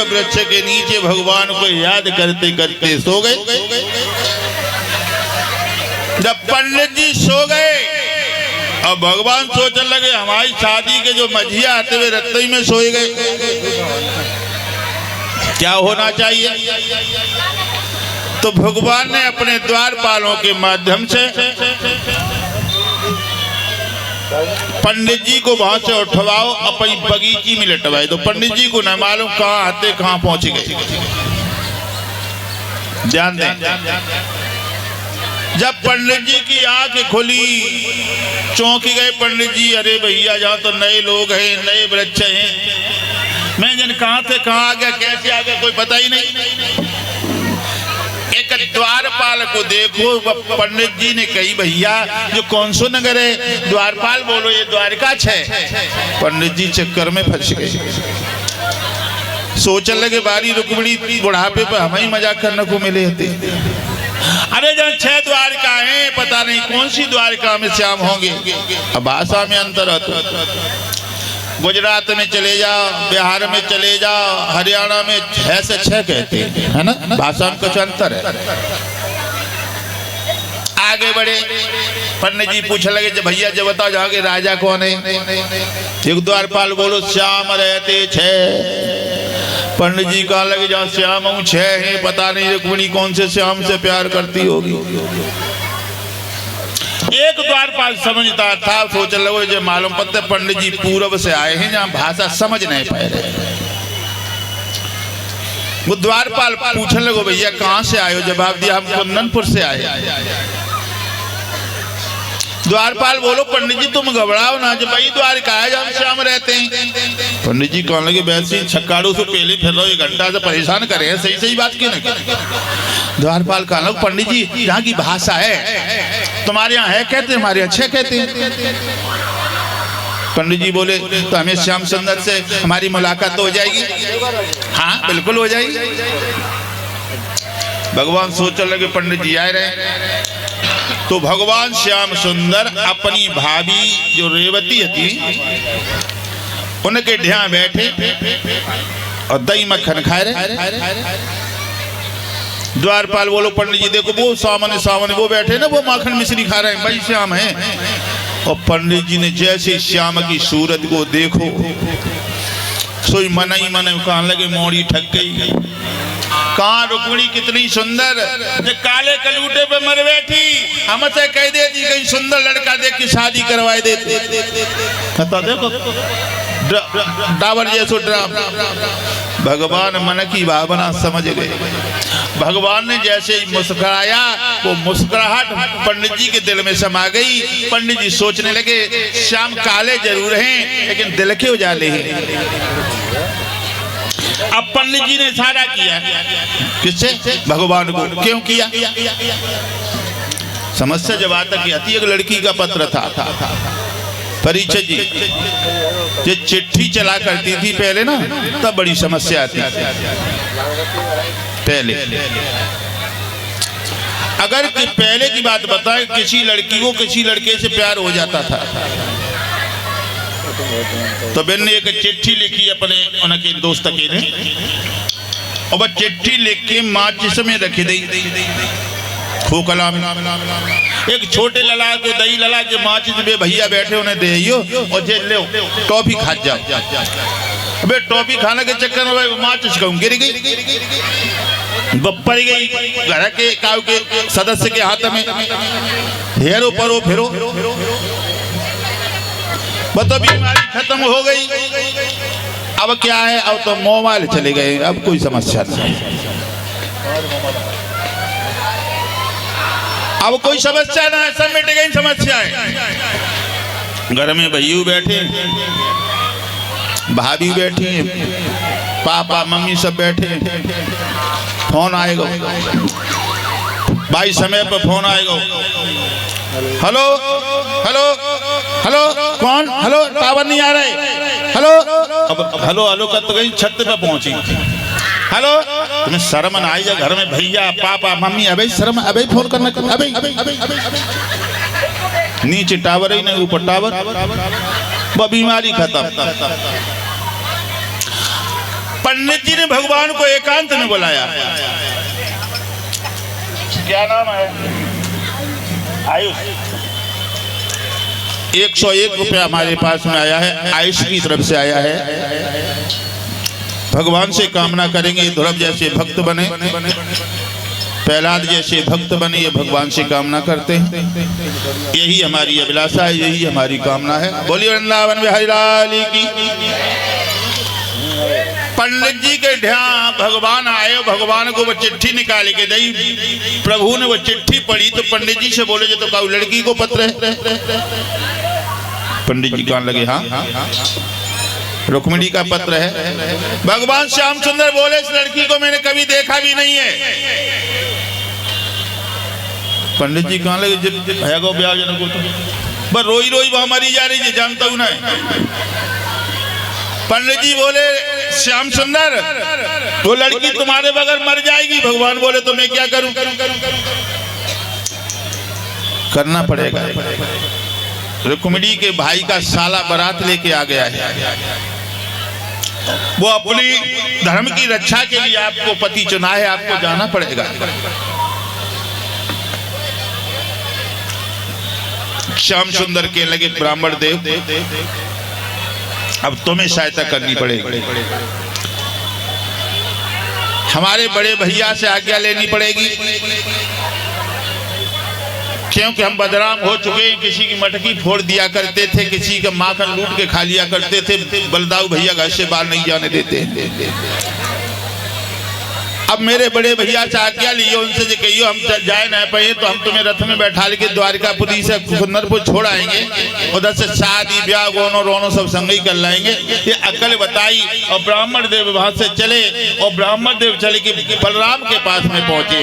वृक्ष के नीचे भगवान को याद करते करते सो गए। जब पंडित जी सो गए अब भगवान सोचने लगे हमारी शादी के जो मझिया आते हुए रत्तई में सोए गए, क्या होना चाहिए। तो भगवान ने अपने द्वारपालों के माध्यम से पंडित जी को वहां से उठवाओ अपनी बगीची में लटवाए। तो पंडित जी को न मालूम कहाँ आते कहाँ पहुंच गए। ध्यान दें, जब पंडित जी की आंख खुली चौंकी गए पंडित जी, अरे भैया जहाँ तो नए लोग हैं, नए वृक्ष हैं, मैं जन कहाँ से कहाँ आ गया, कैसे आ गया, कोई पता ही नहीं। एक द्वारपाल को देखो, पंडित जी ने कही भैया जो कौन सो नगर है, द्वारपाल बोलो ये द्वारका है। पंडित जी चक्कर में फंस गए, सोचने लगे बारी रुकमणी बुढ़ापे पर हमें ही मजाक करने को मिले थे। अरे जहाँ 6 द्वारका है, पता नहीं कौन सी द्वारका में श्याम होंगे। अब भाषा में अंतर होता, गुजरात में चले जाओ, बिहार में चले जाओ, हरियाणा में 6 से 6 कहते हैं, है ना, भाषा में कुछ अंतर है। आगे बढ़े, पंडित जी पूछने लगे जब भैया जब बताओ जाओगे राजा कौन है। एक द्वारपाल बोलो श्याम रहते 6। पंडित जी कहा लगे जहाँ श्याम हूँ 6 है, पता नहीं रुक्मिणी कौन से श्याम से प्यार करती होगी। एक द्वारपाल समझता था, सोच लगो जो मालूम पड़ता पंडित जी पूर्व से आए हैं जहाँ भाषा समझ नहीं पाए रहे। वो द्वारपाल पूछने लगो भैया कहाँ से आए हो, जवाब दिया हम कुंदनपुर से आए। द्वारपाल बोलो पंडित जी तुम घबराओ ना, जब भाई द्वारका है जहाँ श्याम रहते हैं। पंडित जी कहने लगे वैसे छक्काड़ू से पहले फिर रहो, 1 घंटा से परेशान करे, सही सही बात क्यों नहीं। द्वारपाल कहने लगे पंडित जी यहाँ की भाषा है, तुम्हारे यहाँ है कहते हैं, हमारे यहाँ 6 कहते हैं। पंडित जी बोले तो हमें श्याम सुंदर से हमारी मुलाकात हो जाएगी। हाँ बिल्कुल हो जाएगी। भगवान सोचने लगे पंडित जी आए रहे, तो भगवान श्याम सुंदर अपनी भाभी जो रेवती थी उनके ढिया बैठे और दही मक्खन खाए रहे। द्वारपाल बोलो पंडित जी देखो वो सामने सामने वो बैठे ना, वो माखन मिश्री खा रहे हैं, भाई श्याम है। और पंडित जी ने जैसे श्याम की सूरत को देखो सोई मन ही मन कहने लगे मोड़ी ठग गई। कहाँ रुक्मिणी कितनी सुंदर, जो काले कलूटे पे मर बैठी, हमसे कह देती कहीं सुंदर लड़का देख के शादी करवाए देते। देखो डाबर जैसो ड्राम। भगवान मन की भावना समझ गए। भगवान ने जैसे ही मुस्कुराया वो मुस्कुराहट पंडित जी के दिल में समा गई। पंडित जी सोचने लगे श्याम काले जरूर हैं लेकिन दिल के उजाले हैं। अब पंडित जी ने इशारा किया किससे? भगवान को। क्यों किया? समस्या जब आता की आती, एक लड़की का पत्र था परिचय जी जो चिट्ठी चला करती थी पहले ना, तब बड़ी समस्या आती पहले। अगर पहले की बात बताएं, किसी लड़की को किसी लड़के से प्यार हो जाता था तो बेन ने एक चिट्ठी लिखी अपने उनके दोस्त के ने, और वह चिट्ठी लिख के माचिस में रखी दी खोखला में। एक छोटे लला को दही लला के माचिस में भैया बैठे उन्हें दे और जे ले टॉफी खा जाओ। अबे टॉफी खाने के चक्कर में भाई माचिस कहूँ गिर गई, पड़ गई घर के काऊ के सदस्य के हाथ में। हेरो परो फिरो तो बीमारी खत्म हो गई। अब क्या है? अब तो मोबाइल चले गए, अब कोई समस्या नहीं। अब कोई समस्या ना है, सब मिट गई समस्याएं। घर में भैया बैठे, भाभी बैठी, पापा मम्मी सब बैठे। फोन आएगा भाई, समय पर फोन आएगा। हेलो हेलो हेलो कौन? हेलो टावर नहीं आ रहे। हेलो अब हेलो हेलो कर तो गई, छत पे पहुंची। हेलो तुम्हें शर्म ना आई? घर में भैया पापा मम्मी, अबे शर्म, अबे फोन करना, अबे नीचे टावर ही नहीं, ऊपर टावर। वो बीमारी खत्म। पंडित जी ने भगवान को एकांत में बुलाया। क्या नाम है? आयुष। 101 रुपया हमारे पास में आया है, आयुष की तरफ से आया है। भगवान से कामना करेंगे ध्रुव जैसे भक्त बने, प्रहलाद जैसे भक्त बने, ये भगवान से कामना करते हैं। यही हमारी अभिलाषा है, यही हमारी कामना है। बोलिए वृंदावन बिहारी लाल की। पंडित जी के ध्यान भगवान आए, भगवान को वो चिट्ठी निकाल के दी। प्रभु ने वो चिट्ठी पढ़ी तो पंडित जी से बोले जो तो काऊ लड़की को पत्र है। पंडित जी कहने लगे हाँ रुक्मिणी का पत्र है। भगवान श्याम सुंदर बोले इस लड़की को मैंने कभी देखा भी नहीं है। पंडित जी कहने लगे है गो ब्याह जनक तो बस रोई रोई वहां मरी जा रही है, जानता हूं ना। पंडित जी बोले श्याम सुंदर वो लड़की तुम्हारे बगैर मर जाएगी। भगवान बोले तो मैं क्या करूं? करना पड़ेगा। रुक्मिणी के भाई का साला बारात लेके आ गया है। वो अपनी धर्म की रक्षा के लिए आपको पति चुना है, आपको जाना पड़ेगा। श्याम सुंदर के लगे ब्राह्मण देव अब तुम्हें सहायता करनी पड़ेगी। हमारे बड़े भैया से आज्ञा लेनी पड़ेगी, क्योंकि हम बदनाम हो चुके हैं। किसी की मटकी फोड़ दिया करते थे, किसी का माखन लूट के खा लिया करते थे। बलदाऊ भैया घर से बाहर नहीं जाने देते। अब मेरे बड़े भैया से आज्ञा लियो, उनसे जो कहियो हम जाए ना पाए तो हम तुम्हें रथ में बैठा के द्वारकापुरी से सुंदरपुर छोड़ आएंगे। उधर से शादी ब्याह गोनो रोनो सब संग ही कर लाएंगे। ये अकल बताई और ब्राह्मण देव वहां से चले और ब्राह्मण देव चले कि बलराम के पास में पहुंचे।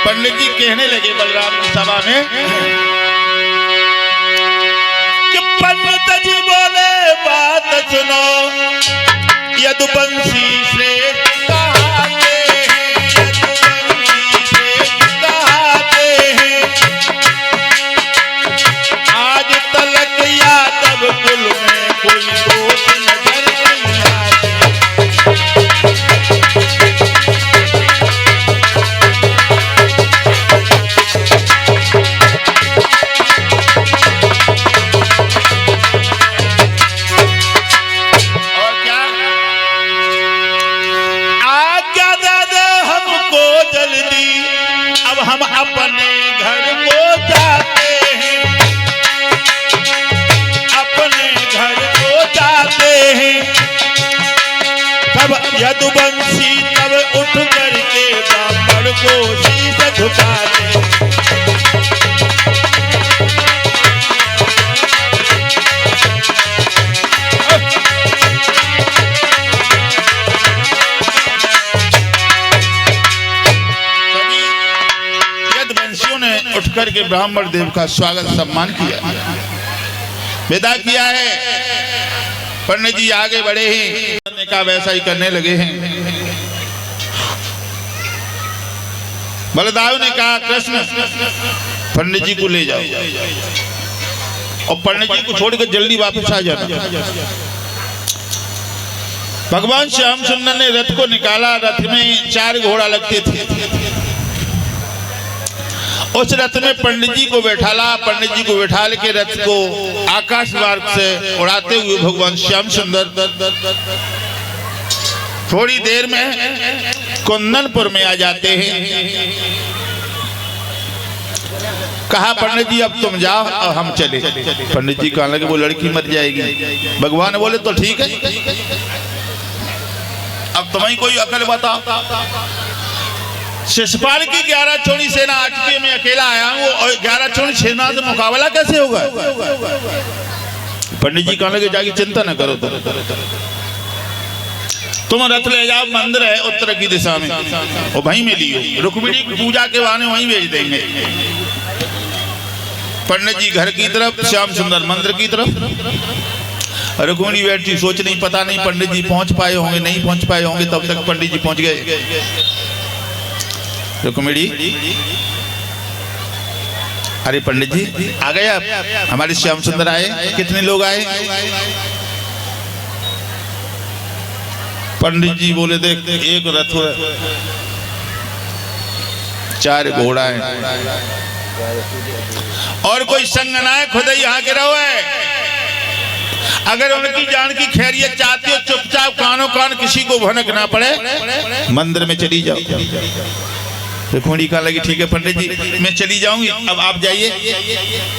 पंडित जी कहने लगे बलराम की सभा में सुनो यदुवंशी श्रेष्ठ कहाते हैं, यदुवंशी श्रेष्ठ कहाते हैं। आज तलक यादव कुल में कोई दोष नजर नहीं आते। हम अपने घर को जाते हैं, अपने घर को जाते हैं। तब यदुवंशी तब उठ करके ब्राह्मण को शीश झुकाते। उठ करके ब्राह्मण देव का स्वागत सम्मान किया, विदा किया है। पंडित जी आगे बढ़े हैं, का वैसा ही करने लगे हैं। बलदाव ने कहा कृष्ण पंडित जी को ले जाओ और पंडित जी को छोड़कर जल्दी वापस आ जाना। भगवान श्याम सुंदर ने रथ को निकाला, रथ में 4 घोड़ा लगते थे। उस रथ में पंडित जी को बैठाला, पंडित जी को बैठाल के रथ को आकाश मार्ग से उड़ाते हुए भगवान श्याम सुंदर थोड़ी देर में कुंदनपुर में आ जाते हैं। कहा पंडित जी अब तुम जाओ और हम चले। पंडित जी कहने लगे वो लड़की मर जाएगी। भगवान बोले तो ठीक है, अब तुम्हें कोई अकल बताओ। शिशुपाल की 11 चौड़ी सेना आज के मैं अकेला आया हूँ और 11 चौड़ी सेना से मुकाबला कैसे होगा। पंडित जी कहने लगे जाके चिंता न करो, तुम रथ ले जाओ, मंदिर है उत्तर की दिशा में और वहीं में लियो, रुक्मिणी की पूजा के बहाने वहीं भेज देंगे। पंडित जी घर की तरफ, श्याम सुंदर मंदिर की तरफ। रुक्मिणी बैठी सोच नहीं, पता नहीं पंडित जी पहुंच पाए होंगे नहीं पहुंच पाए होंगे। तब तक पंडित जी पहुंच गए। रुक्मिणी अरे पंडित जी आ गए आप, हमारे श्याम सुंदर आए। कितने लोग आए? पंडित जी बोले देख एक रथ है, 4 घोड़ा है और कोई संग ना है, खुद ही यहाँ के रहो है। अगर उनकी जान की खैरियत चाहती हो चुपचाप कानों कान किसी को भनक ना पड़े मंदिर में चली जाओ। रुक्मिणी कहने लगी ठीक है पंडित जी मैं चली जाऊंगी, अब आप जाइए।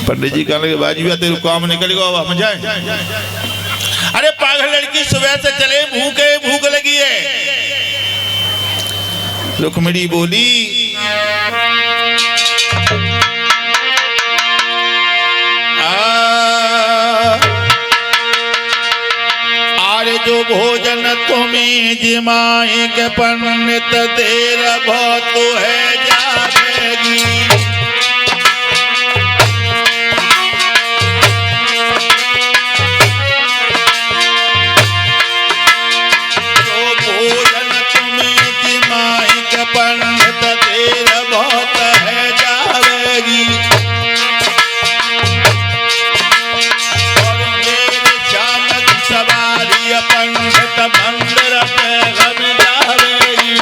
पंडित जी कहने लगे बाजी तेरे काम निकलेगा, अब हम जाए। अरे पागल लड़की सुबह से चले, भूख लगी है। रुक्मिणी बोली अरे जो भोजन तुम्हें जिमाए के पंडित देर बहुत है जाएगी। जो भोजन तुम्हें जिमाए के पंडित देर बहुत है जाएगी। पंडित मंदिर पे गम जावेगी।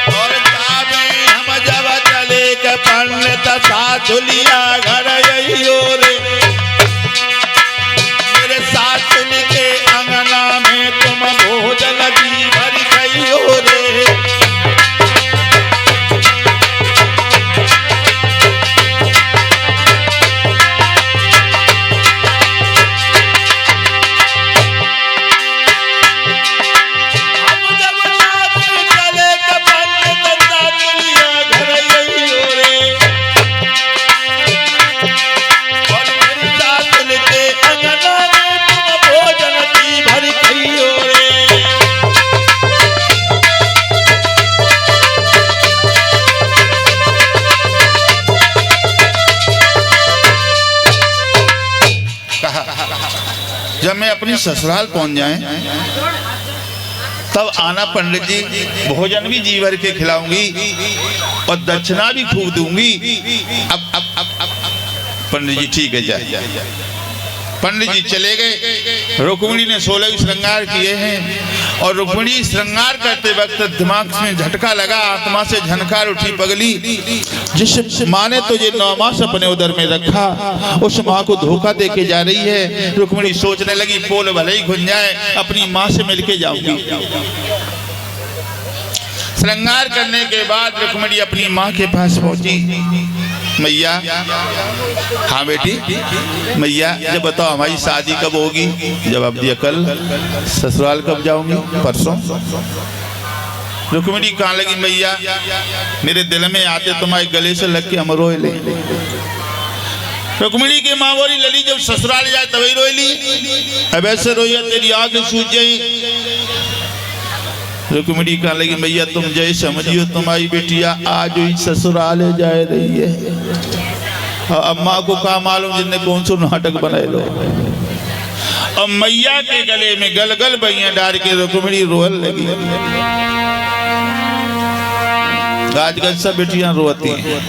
और जावे हम जब चले के पंडित सासुलिया घर यही रे, मेरे सासुली के अंगना में तुम भोजन की भर गई हो रे। अपने ससुराल पहुंच जाएं, तब आना पंडित जी, भोजन भी जी भर के खिलाऊंगी और दक्षिणा भी खूब दूंगी। अब पंडित जी ठीक है जाए। पंडित जी चले गए। रुक्मिणी ने 16 श्रृंगार किए हैं और रुक्मिणी श्रृंगार करते वक्त दिमाग में झटका लगा, आत्मा से झनकार उठी पगली। जिस माँ ने तुझे 9 मास अपने उदर में रखा, उस माँ को धोखा दे के जा रही है। रुक्मिणी सोचने लगी, पोल भले ही खुल जाए, अपनी माँ से मिलके जाऊंगी। श्रृंगार करने के बाद रुक्मिणी अपनी माँ के पास पहुंची। मैया, हाँ बेटी, मैया जब बताओ हमारी शादी कब होगी? जवाब दिया, कल। ससुराल कब जाऊंगी? परसों। रुक्मिणी कहाँ लगी, मैया मेरे दिल में आते तुम्हारे गले से लग के हम रोए ले। रुक्मिणी की माँ बोली, लली जब ससुराल जाए तभी रोए ली, अब ऐसे रोइया तेरी आंख सूझ जाए। रुक्मिणी कहाँ लगी, मैया तुम जय समझियो, तुम्हारी बेटिया आज ही ससुराल जाए रही है। अम्मा को कहा मालूम जिनने कौन सा नाटक बनाए लो। अब मैया के गले में गलगल बैया डाल के रुक्मिणी रोल लगी। आजकल सब बेटियां रोती हैं,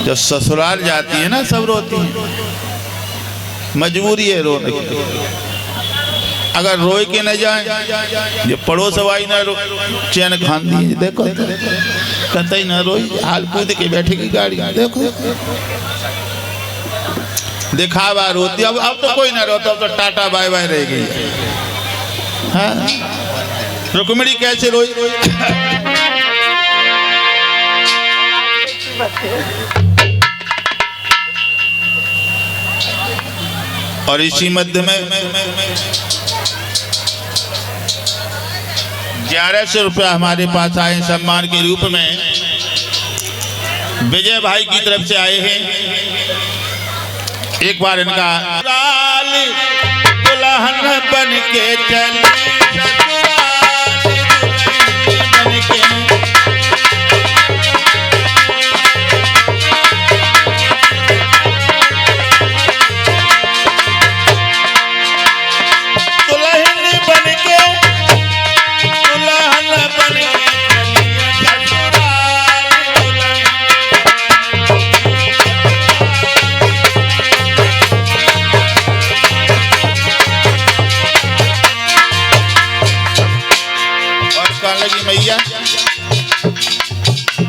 जब ससुराल जाती है ना सब रोती हैं, मजबूरी है रोने की। अगर रोए के न जाए, ये पड़ोस वाई ना रो चैन खान दी, देखो कतई न रोई, हाल कूद के बैठेगी गाड़ी, देखो दिखावा रोती। अब तो कोई ना रोता, अब तो टाटा बाय बाय रह गई। हाँ, रुक्मिणी कैसे रोई? और इसी मध्य में 1100 रुपया हमारे पास आए सम्मान के रूप में, विजय भाई की तरफ से आए हैं। एक बार इनका दुल्हन बन के चली, बन के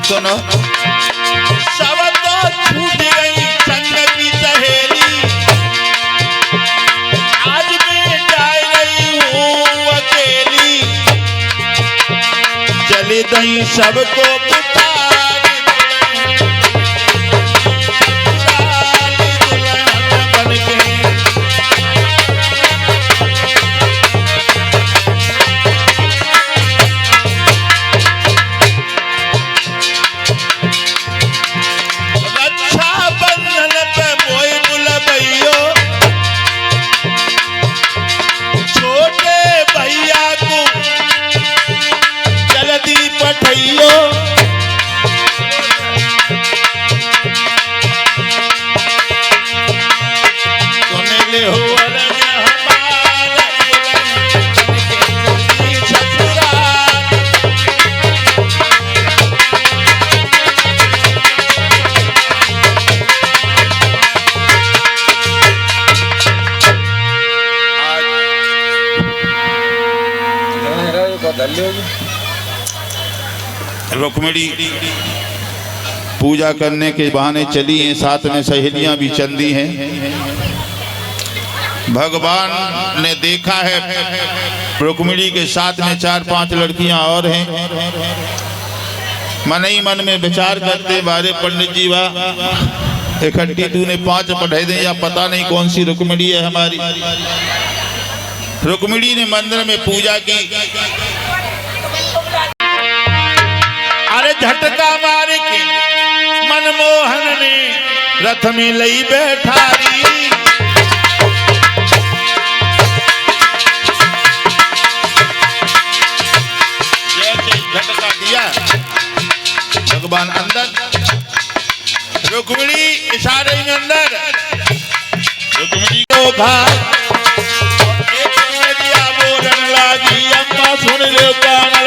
सुनो, सब तो छूट गई संग की सहेली, आज मैं जा रही हूँ अकेली, चली गई सबको रुक्मिणी पूजा करने के बहाने चली हैं, साथ में सहेलियां भी चंदी हैं। भगवान ने देखा है रुक्मिणी के साथ में 4-5 लड़कियां और हैं। मन ही मन में विचार करते, बारे पंडित जी वाह इकट्ठी तूने 5 पढ़ाई दे, या पता नहीं कौन सी रुक्मिणी है हमारी। रुक्मिणी ने मंदिर में पूजा की, अरे झटका मार के मनमोहन ने रथ में लई बैठारी, जैसे झटका दिया भगवान अंदर, रुक्मिणी इशारे में अंदर, रुक्मिणी को कहा पाना